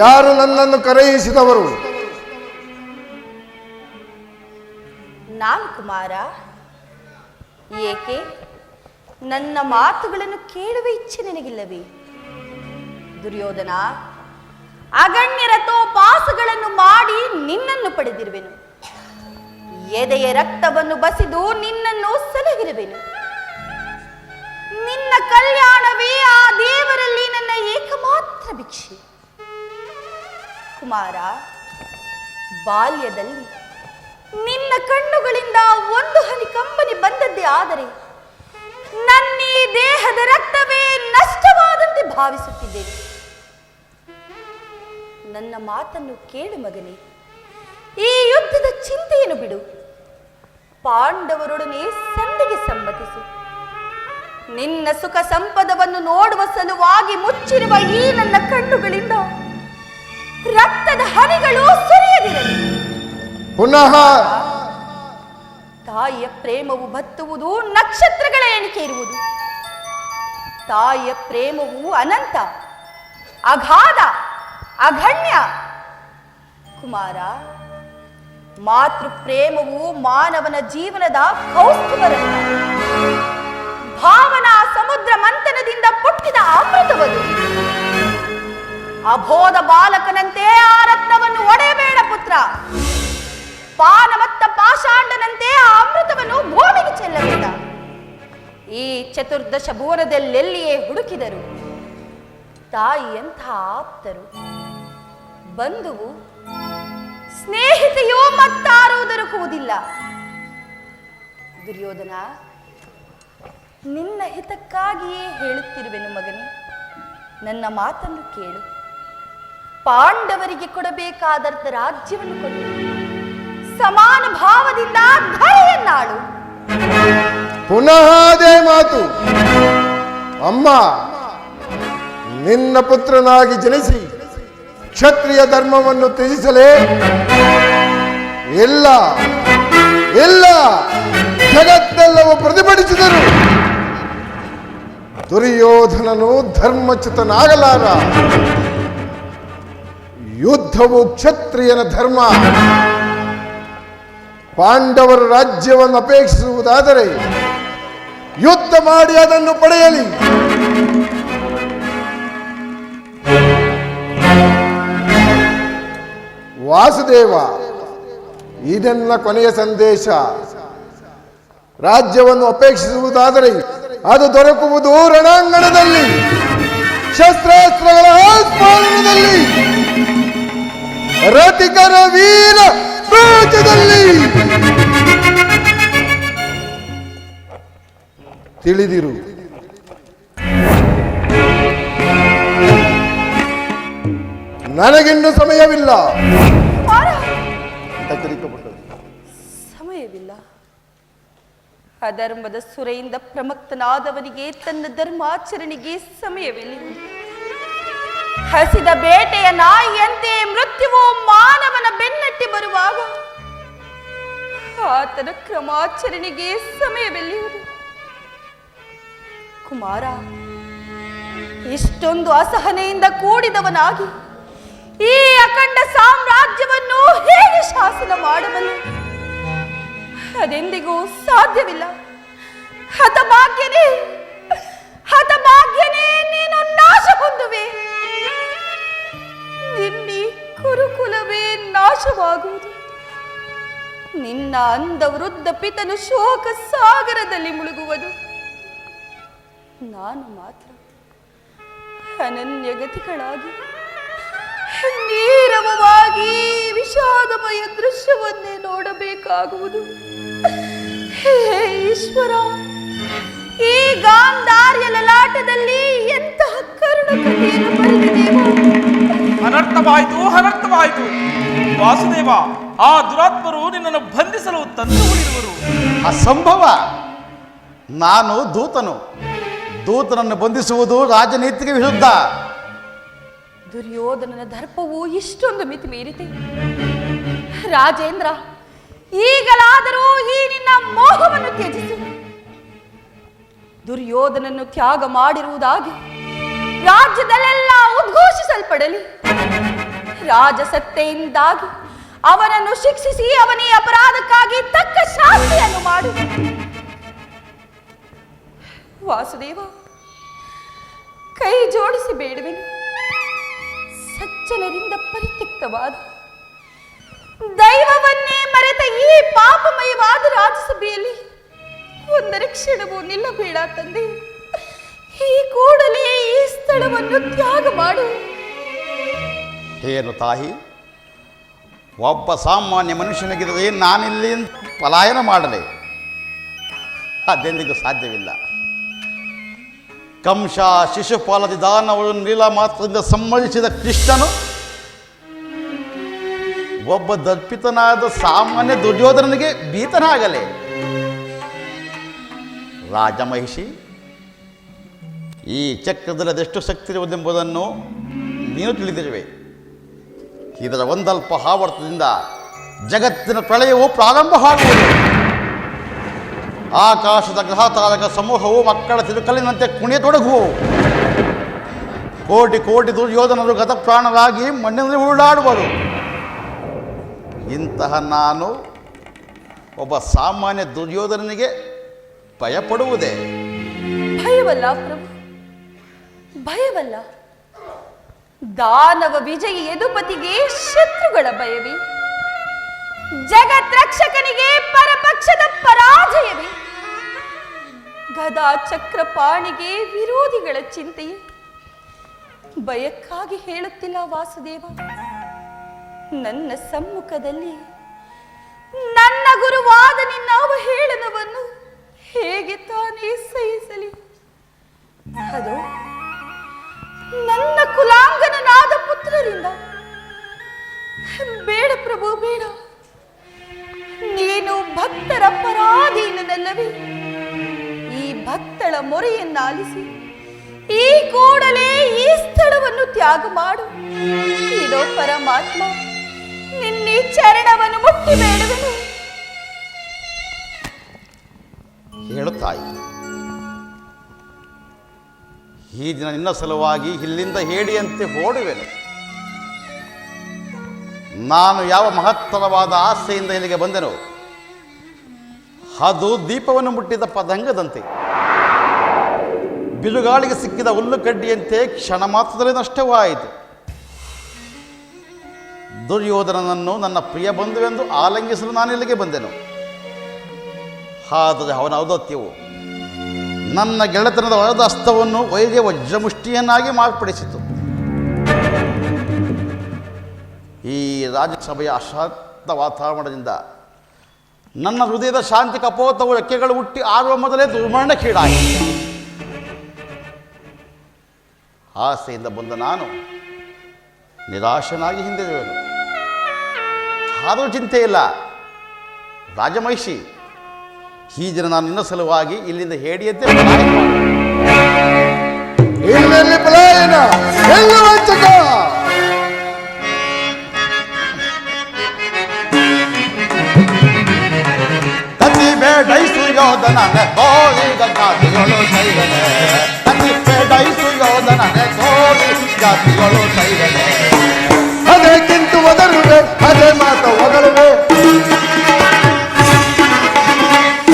ಯಾರು ನನ್ನನ್ನು ಕರೆಯಿಸಿದವರು? ನಾನು ಕುಮಾರ. ಏಕೆ ನನ್ನ ಮಾತುಗಳನ್ನು ಕೇಳುವ ಇಚ್ಛೆ ನಿನಗಿಲ್ಲವೇ? ದುರ್ಯೋಧನ, ಅಗಣ್ಯರ ತೋಪಾಸಗಳನ್ನು ಮಾಡಿ ನಿನ್ನನ್ನು ಪಡೆದಿರುವೆನು. ಎದೆಯ ರಕ್ತವನ್ನು ಬಸಿದು ನಿನ್ನನ್ನು ಸಲಹಿರುವೆನು. ನಿನ್ನ ಕಲ್ಯಾಣವೇ ಆ ದೇವರಲ್ಲಿ ನನ್ನ ಏಕಮಾತ್ರ ಭಿಕ್ಷೆ. ಕುಮಾರ, ಬಾಲ್ಯದಲ್ಲಿ ನಿನ್ನ ಕಣ್ಣುಗಳಿಂದ ಒಂದು ಹನಿ ಕಂಬನಿ ಬಂದದ್ದೇ ಆದರೆ ನನ್ನ ಈ ದೇಹದ ರಕ್ತವೇ ನಷ್ಟವಾದಂತೆ ಭಾವಿಸುತ್ತಿದ್ದೇನೆ. ನನ್ನ ಮಾತನ್ನು ಕೇಳು ಮಗನೇ. ಈ ಯುದ್ಧದ ಚಿಂತೆಯನ್ನು ಬಿಡು. ಪಾಂಡವರೊಡನೆ ಸಂಧಿಗೆ ಸಮ್ಮತಿಸು. ನಿನ್ನ ಸುಖ ಸಂಪದವನ್ನು ನೋಡುವ ಸಲುವಾಗಿ ಮುಚ್ಚಿರುವ ಈ ನನ್ನ ಕಣ್ಣುಗಳಿಂದ ರಕ್ತದ ಹನಿಗಳು ಸುರಿಯದಿರಲಿ. ಪುನಃ ತಾಯಿಯ ಪ್ರೇಮವು ಬತ್ತುವುದು ನಕ್ಷತ್ರಗಳ ಎಣಿಕೆ ಇರುವುದು. ತಾಯಿಯ ಪ್ರೇಮವು ಅನಂತ, ಅಗಾಧ, ಅಗಣ್ಯ. ಕುಮಾರ, ಮಾತೃ ಪ್ರೇಮವು ಮಾನವನ ಜೀವನದ ಕೌಸ್ತುಭರತ್ನ. ಭಾವನಾ ಸಮುದ್ರ ಮಂಥನದಿಂದ ಪುಟ್ಟಿದ ಅಮೃತವದು. ಅಬೋಧ ಬಾಲಕನಂತೆ ಆ ರತ್ನವನ್ನು ಒಡೆಯಬೇಡ ಪುತ್ರ. ಪಾನಮತ್ತ ಪಾಷಾಂಡನಂತೆ ಆ ಅಮೃತವನ್ನು ಭೂಮಿಗೆ ಚೆಲ್ಲಬೇಡ. ಈ ಚತುರ್ದಶ ಭುವನದಲ್ಲೆಲ್ಲಿಯೇ ಹುಡುಕಿದರು ತಾಯಿಯಂತಹ ಆಪ್ತರು, ಬಂಧುವು, ಸ್ನೇಹಿತೆಯೂ ಮತ್ತಾರೂ ದೊರಕುವುದಿಲ್ಲ. ದುರ್ಯೋಧನ, ನಿನ್ನ ಹಿತಕ್ಕಾಗಿಯೇ ಹೇಳುತ್ತಿರುವೆನು ಮಗನೇ. ನನ್ನ ಮಾತನ್ನು ಕೇಳು. ಪಾಂಡವರಿಗೆ ಕೊಡಬೇಕಾದ ರಾಜ್ಯವನ್ನು ಕೊಡು. ಸಮಾನ ಭಾವದಿಂದ ಧರೆಯನ್ನಾಳು. ಪುನಃ ಅದೇ ಮಾತು. ಅಮ್ಮ, ನಿನ್ನ ಪುತ್ರನಾಗಿ ಜನಿಸಿ ಕ್ಷತ್ರಿಯ ಧರ್ಮವನ್ನು ತ್ಯಜಿಸಲೇ? ಎಲ್ಲ ಎಲ್ಲ ಜಗತ್ತೆಲ್ಲವೂ ಪ್ರತಿಭಟಿಸಿದರು. ದುರ್ಯೋಧನನು ಧರ್ಮಚ್ಯುತನಾಗಲಾರ. ಯುದ್ಧವು ಕ್ಷತ್ರಿಯನ ಧರ್ಮ. ಪಾಂಡವರ ರಾಜ್ಯವನ್ನು ಅಪೇಕ್ಷಿಸುವುದಾದರೆ ಯುದ್ಧ ಮಾಡಿ ಅದನ್ನು ಪಡೆಯಲಿ. ವಾಸುದೇವ, ಇದೆನ್ನ ಕೊನೆಯ ಸಂದೇಶ. ರಾಜ್ಯವನ್ನು ಅಪೇಕ್ಷಿಸುವುದಾದರೆ ಅದು ದೊರಕುವುದು ರಣಾಂಗಣದಲ್ಲಿ, ಶಸ್ತ್ರಾಸ್ತ್ರಗಳ ಆಸ್ಫಾಲನದಲ್ಲಿ, ರತಿಕರ ವೀರ ರಾಜ್ಯದಲ್ಲಿ. ತಿಳಿದಿರು. ನನಗಿನ್ನು ಸಮಯವಿಲ್ಲ. ಸಮಯವಿಲ್ಲ. ಅಧರ್ಮದ ಸುರೆಯಿಂದ ಪ್ರಮಕ್ತನಾದವನಿಗೆ ತನ್ನ ಧರ್ಮಾಚರಣೆಗೆ ಸಮಯವಿಲ್ಲ. ಹಸಿದ ಬೇಟೆಯ ನಾಯಿಯಂತೆ ಮೃತ್ಯುವು ಮಾನವನ ಬೆನ್ನಟ್ಟಿ ಬರುವಾಗ ಆತನ ಕ್ರಮಾಚರಣೆಗೆ ಸಮಯವೆಲ್ಲಿಯುವುದು? ಕುಮಾರ, ಇಷ್ಟೊಂದು ಅಸಹನೆಯಿಂದ ಕೂಡಿದವನಾಗಿ ಈ ಅಖಂಡ ಸಾಮ್ರಾಜ್ಯವನ್ನು ಹೇಗೆ ಶಾಸನ ಮಾಡಬಲ್ಲೆ? ಅದೆಂದಿಗೂ ಸಾಧ್ಯವಿಲ್ಲ. ಹತಭಾಗ್ಯನೇ, ಹತಭಾಗ್ಯನೇ, ನೀನು ನಾಶ ಹೊಂದುವೆ. ನಿನ್ನಿ ಕುರುಕುಲವೇ ನಾಶವಾಗುವುದು. ನಿನ್ನ ಅಂಧ ವೃದ್ಧ ಪಿತನು ಶೋಕ ಸಾಗರದಲ್ಲಿ ಮುಳುಗುವುದು. ನಾನು ಮಾತ್ರ ಅನನ್ಯಗತಿಗಳಾಗಿ ನೀರವವಾಗಿ ವಿಷಾದಮಯ ದೃಶ್ಯವನ್ನೇ ನೋಡಬೇಕಾಗುವುದು. ಹೇ ಈಶ್ವರ, ಈ ಗಾಂಧಾರ್ಯ ಲಲಾಟದಲ್ಲಿ ಎಂತಹ ಕರುಣ ಕಥೆಯನ್ನು ಬರೆದಿದ್ದೇವೋ. ಅನರ್ಥವಾಯಿತು ವಾಸುದೇವ. ಆ ದುರಾತ್ಮರು ನಿನ್ನನ್ನು ಬಂಧಿಸಲು ತಂದು ಉಳಿರುವರು. ಅಸಂಭವ. ನಾನು ದೂತನನ್ನು ಬಂಧಿಸುವುದು ರಾಜನೀತಿಗೆ ವಿರುದ್ಧ. ದುರ್ಯೋಧನನ ದರ್ಪವು ಇಷ್ಟೊಂದು ಮಿತಿ ಮೀರಿದೆ. ರಾಜೇಂದ್ರ, ಈಗಲಾದರೂ ಈ ನಿನ್ನ ಮೋಹವನ್ನು ತ್ಯಜಿಸು. ದುರ್ಯೋಧನನ್ನು ತ್ಯಾಗ ಮಾಡಿರುವುದಾಗಿ ರಾಜ್ಯದಲ್ಲೆಲ್ಲ ಉದ್ಘೋಷಿಸಲ್ಪಡಲಿ. ರಾಜಸತ್ತೆಯಿಂದಾಗಿ ಅವನನ್ನು ಶಿಕ್ಷಿಸಿ ಅವನೇ ಅಪರಾಧಕ್ಕಾಗಿ ತಕ್ಕ ಶಾಸ್ತಿಯನ್ನು ಮಾಡು. ವಾಸುದೇವ, ಕೈ ಜೋಡಿಸಿ ಬೇಡುವೆನು. ಸಜ್ಜನರಿಂದ ಪರಿತ್ಯಕ್ತವಾದ ದೈವವನ್ನೇ ಮರೆತ ಈ ಪಾಪಮಯವಾದ ರಾಜಸಭೆಯಲ್ಲಿ ಒಂದರ ಕ್ಷಣವೂ ನಿಲ್ಲಬೇಡ ತಂದೆ. ಈ ಕೂಡಲೇ ಈ ಸ್ಥಳವನ್ನು ತ್ಯಾಗ ಮಾಡು. ಏನು ತಾಯಿ, ಒಬ್ಬ ಸಾಮಾನ್ಯ ಮನುಷ್ಯನಿಗಿರದೆ ನಾನಿಲ್ಲಿ ಪಲಾಯನ ಮಾಡಲೆ? ಅದೆಂದಿಗೂ ಸಾಧ್ಯವಿಲ್ಲ. ಕಂಸ ಶಿಶುಪಾಲದಿ ದಾನವರು ನೀಲ ಮಾತ್ರದಿಂದ ಸಮ್ಮತಿಸಿದ ಕೃಷ್ಣನು ಒಬ್ಬ ದರ್ಪಿತನಾದ ಸಾಮಾನ್ಯ ದುರ್ಯೋಧನನಿಗೆ ಭೀತನಾಗಲೇ? ರಾಜಮಹಿಷಿ, ಈ ಚಕ್ರದಲ್ಲಿ ಅದೆಷ್ಟು ಶಕ್ತಿ ಇರುವುದೆಂಬುದನ್ನು ನೀನು ತಿಳಿದಿರುವೆ. ಇದರ ಒಂದಲ್ಪ ಆವರ್ತದಿಂದ ಜಗತ್ತಿನ ಪ್ರಳಯವು ಪ್ರಾರಂಭವಾಗುವುದು. ಆಕಾಶದ ಗ್ರಹ ತಾರಕ ಸಮೂಹವು ಮಕ್ಕಳ ತಿರುಕಲಿನಂತೆ ಕುಣಿಯತೊಡಗುವು. ಕೋಟಿ ಕೋಟಿ ದುರ್ಯೋಧನರು ಗತಪ್ರಾಣರಾಗಿ ಮಣ್ಣಿನಲ್ಲಿ ಉರುಳಾಡುವರು. ಇಂತಹ ನಾನು ಒಬ್ಬ ಸಾಮಾನ್ಯ ದುರ್ಯೋಧನನಿಗೆ ಭಯಪಡುವುದೇ? ಭಯವಲ್ಲ ಪ್ರಭು, ಭಯವಲ್ಲ. ದಾನವ ವಿಜಯಿ ಯದುಪತಿಗೆ ಶತ್ರುಗಳ ಭಯವೇ? ಜಗತ್ ರಕ್ಷಕನಿಗೆ ಪರಪಕ್ಷದ ಪರಾಜಯವೇ? ಗದಾ ಚಕ್ರಪಾಣಿಗೆ ವಿರೋಧಿಗಳ ಚಿಂತೆಯೇ? ಭಯಕ್ಕಾಗಿ ಹೇಳುತ್ತಿಲ್ಲ ವಾಸುದೇವ. ನನ್ನ ಸಮ್ಮುಖದಲ್ಲಿ ನನ್ನ ಗುರುವಾದ ನಿನ್ನ ಅವಹೇಳನವನ್ನು ಹೇಗೆ ತಾನೇ ಸಹಿಸಲಿ? ಅದು ನನ್ನ ಕುಲಾಂಗನಾದ ಪುತ್ರರಿಂದ. ಬೇಡ ಪ್ರಭು, ಬೇಡ. ನೀನು ಭಕ್ತರ ಪರಾಧೀನನಲ್ಲವೇ? ಈ ಭಕ್ತಳ ಮೊರೆಯನ್ನಾಲಿಸಿ ಈ ಕೂಡಲೇ ಈ ಸ್ಥಳವನ್ನು ತ್ಯಾಗ ಮಾಡು. ಇದೋ ಪರಮಾತ್ಮ, ನಿನ್ನೆ ಚರಣವನ್ನು ಮುಟ್ಟಿ ಬೇಡುವೆನು. ಹೇಳು ತಾಯಿ, ಈ ದಿನ ನಿನ್ನ ಸಲುವಾಗಿ ಇಲ್ಲಿಂದ ಹೇಡಿಯಂತೆ ಓಡುವೆನು. ನಾನು ಯಾವ ಮಹತ್ತರವಾದ ಆಸೆಯಿಂದ ಇಲ್ಲಿಗೆ ಬಂದೆನೋ ಅದು ದೀಪವನ್ನು ಮುಟ್ಟಿದ ಪದಂಗದಂತೆ, ಬಿರುಗಾಳಿಗೆ ಸಿಕ್ಕಿದ ಹುಲ್ಲು ಕಡ್ಡಿಯಂತೆ ಕ್ಷಣ ಮಾತ್ರದಲ್ಲಿ ನಷ್ಟವಾಯಿತು. ದುರ್ಯೋಧನನನ್ನು ನನ್ನ ಪ್ರಿಯ ಬಂಧುವೆಂದು ಆಲಂಗಿಸಲು ನಾನು ಇಲ್ಲಿಗೆ ಬಂದೆನು. ಆದರೆ ಅವನ ಔದಾತ್ಯವು ನನ್ನ ಗೆಳೆತನದ ಒಳದ ಹಸ್ತವನ್ನು ವೈರ್ಯ ವಜ್ರಮುಷ್ಟಿಯನ್ನಾಗಿ ಮಾರ್ಪಡಿಸಿತು. ಈ ರಾಜ್ಯಸಭೆಯ ಅಶಾಂತ ವಾತಾವರಣದಿಂದ ನನ್ನ ಹೃದಯದ ಶಾಂತಿ ಕಪೋತವು ರೆಕ್ಕೆಗಳು ಹುಟ್ಟಿ ಆರುವ ಮೊದಲೇ ದುರ್ಮರಣಕ್ಕೀಡಾಯಿತು. ಆಸೆಯಿಂದ ಬಂದ ನಾನು ನಿರಾಶನಾಗಿ ಹಿಂದಿರುವೆನು. ಆದರೂ ಚಿಂತೆ ಇಲ್ಲ ರಾಜಮಹಿಷಿ, ಈ ದಿನ ನಾನು ನಿನ್ನ ಸಲುವಾಗಿ ಇಲ್ಲಿಂದ ಹೇಡಿಯಂತೆ ಇಲ್ಲೆಲ್ಲಿ ಪಲಾಯನ, ಎಲ್ಲಿ ವಂಚಕ? ಕತಿ ಬೇಡೈಸು ಯೋಧನನೆ ತೋಳಿ ಜಾತಿಗಳು ಸೈರನೆ, ಕತಿ ಬೇಡೈಸು ಯೋಧನನೆ ತೋಳಿ ಜಾತಿಗಳು ಸೈರನೆ. ಅದಕ್ಕಿಂತ ಒದರುವೆ, ಅದೇ ಮಾತ ಒದರುವೆ.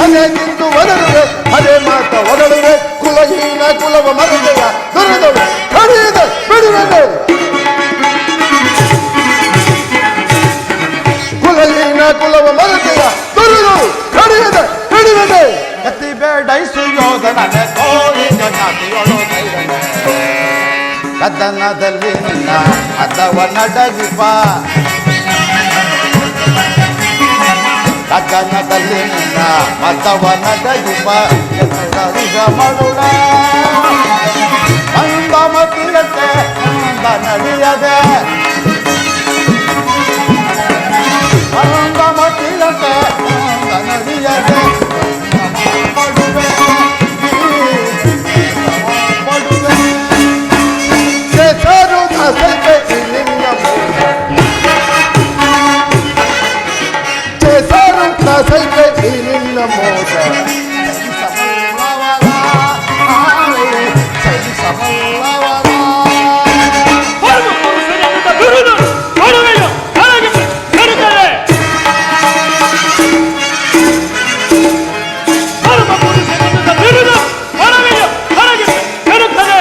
ಅದಕ್ಕಿಂತ ಒದರುವೆ, ಅದೇ ಮಾತ ಒದರುವೆ. ಕುಲಹೀನ ಕುಲವ ಮರದೆಯ ದುರಿದಳು ಕಡಿಯದೆ ಬಿಡುವೆನು. ಕುಲಹೀನ ಕುಲವ ಮರದೆಯ ದುರಿದಳು ಕಡಿಯದೆ ಬಿಡುವೆನು. ಕತಿ ಬೇಡೈಸು ಯೋಧನನೆ ತೋಳಿ ಜಾತಿಗಳು ಸೈರನೆ. ಕದನದಲ್ಲಿ ನಿನ್ನ ಅದವ ನಡಗಿಪ, ನಟನದಲ್ಲಿ ನಿನ್ನ ಮತವನ ದಯುಪ ಮರುಳ ಮಂದ ಮತಿಯತೆ ಮಂದ ನಡಿಯದೆ ಮಂದ ಮತಿಯತೆ ಮಂದ ನಡಿಯದೆ ಪಡುವೆ ಪಡುವೆ ಕೆಸರು ದಸಕ್ಕೆ ನಿನ್ನ ಕೆಸರು ದಸಕ್ಕೆ ನಿನ್ನ ಮೋಸ ಪರಮಪುರುಷನಿಂದ ಬಿರುದು ಕೊಡುವೆಯು ನನಗೆ ಬರುತ್ತದೆ. ಪರಮಪುರುಷನಿಂದ ಬಿರುದು ಕೊಡುವೆಯು ನನಗೆ ಬರುತ್ತದೆ.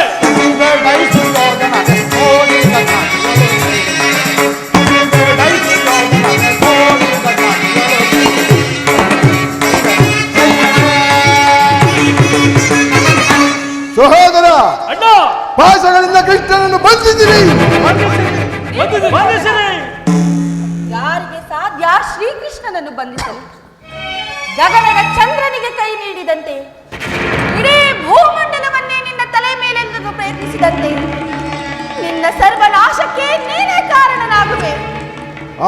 ಸಹೋದರ ಅಣ್ಣ ಪಾಶಗಳಿಂದ ಕೃಷ್ಣನನ್ನು ಬಂಧಿಸಿರಿ. ಬಂಧಿಸಿರಿ. ಯಾರಿಗೆ ಸಾಧ್ಯ ಶ್ರೀಕೃಷ್ಣನನ್ನು ಬಂಧಿಸಲು? ಗಗನದ ಚಂದ್ರನಿಗೆ ಕೈ ನೀಡಿದಂತೆ, ಇಡೀ ಭೂಮಂಡಲವನ್ನೇ ನಿನ್ನ ತಲೆ ಮೇಲೆಂದು ಪ್ರಯತ್ನಿಸಿದಂತೆ ನಿನ್ನ ಸರ್ವನಾಶಕ್ಕೆ ನೀನೇ ಕಾರಣನಾಗುವೆ.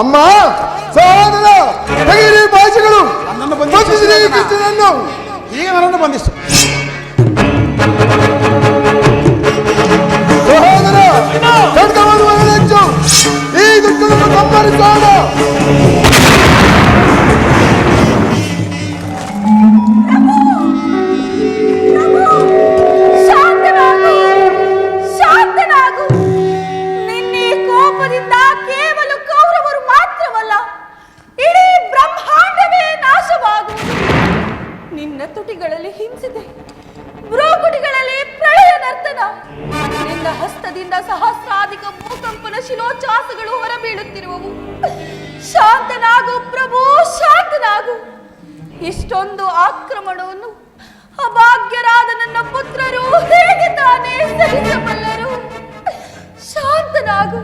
ಅಮ್ಮ ಸಹೋದರ ತೆಗೆಯಿರಿ ಪಾಶಗಳು, ಬಂಧಿಸಿರಿ ಕೃಷ್ಣನನ್ನು. ಈಗ ನನ್ನನ್ನು ಬಂಧಿಸು. ಸಹೋದರ ಖಡ್ಗವನ್ನು ಒಳಗೆಚ್ಚು, ಈ ದುಷ್ಟನನ್ನು ಸಂಹರಿಸೋಣ. ಶಾಂತನಾಗು, ಶಾಂತನಾಗು. ನಿನ್ನೆ ಕೋಪದಿಂದ ಕೇವಲ ಕೌರವರು ಮಾತ್ರವಲ್ಲ, ಇಡೀ ಬ್ರಹ್ಮಾಂಡವೇ ನಾಶವಾಗುವುದು. ನಿನ್ನ ತುಟಿಗಳಲ್ಲಿ ಹಿಂಸಿದೆ, ಭ್ರೂಕುಟಿಗಳಲ್ಲಿ ಪ್ರಳಯ ನರ್ತನ, ನಿನ್ನ ಹಸ್ತದಿಂದ ಸಹಸ್ರಾಧಿಕ ಭೂಕಂಪನ ಶಿಲೋಚಾಸಗಳು ಹೊರಬೀಳುತ್ತಿರುವವು. ಶಾಂತನಾಗು ಪ್ರಭು, ಶಾಂತನಾಗು. ಇಷ್ಟೊಂದು ಆಕ್ರಮಣವನ್ನು ಅಭಾಗ್ಯರಾದ ನನ್ನ ಪುತ್ರರು ಹೇಗೆ ತಾನೇ ಸಹಿಸಬಲ್ಲರು? ಶಾಂತನಾಗು.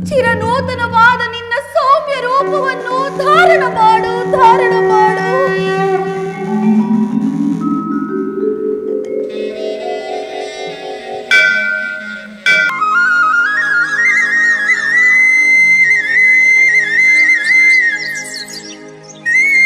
ಚಿರನೂತನವಾದ ನಿನ್ನ ಸೌಮ್ಯ ರೂಪವನ್ನು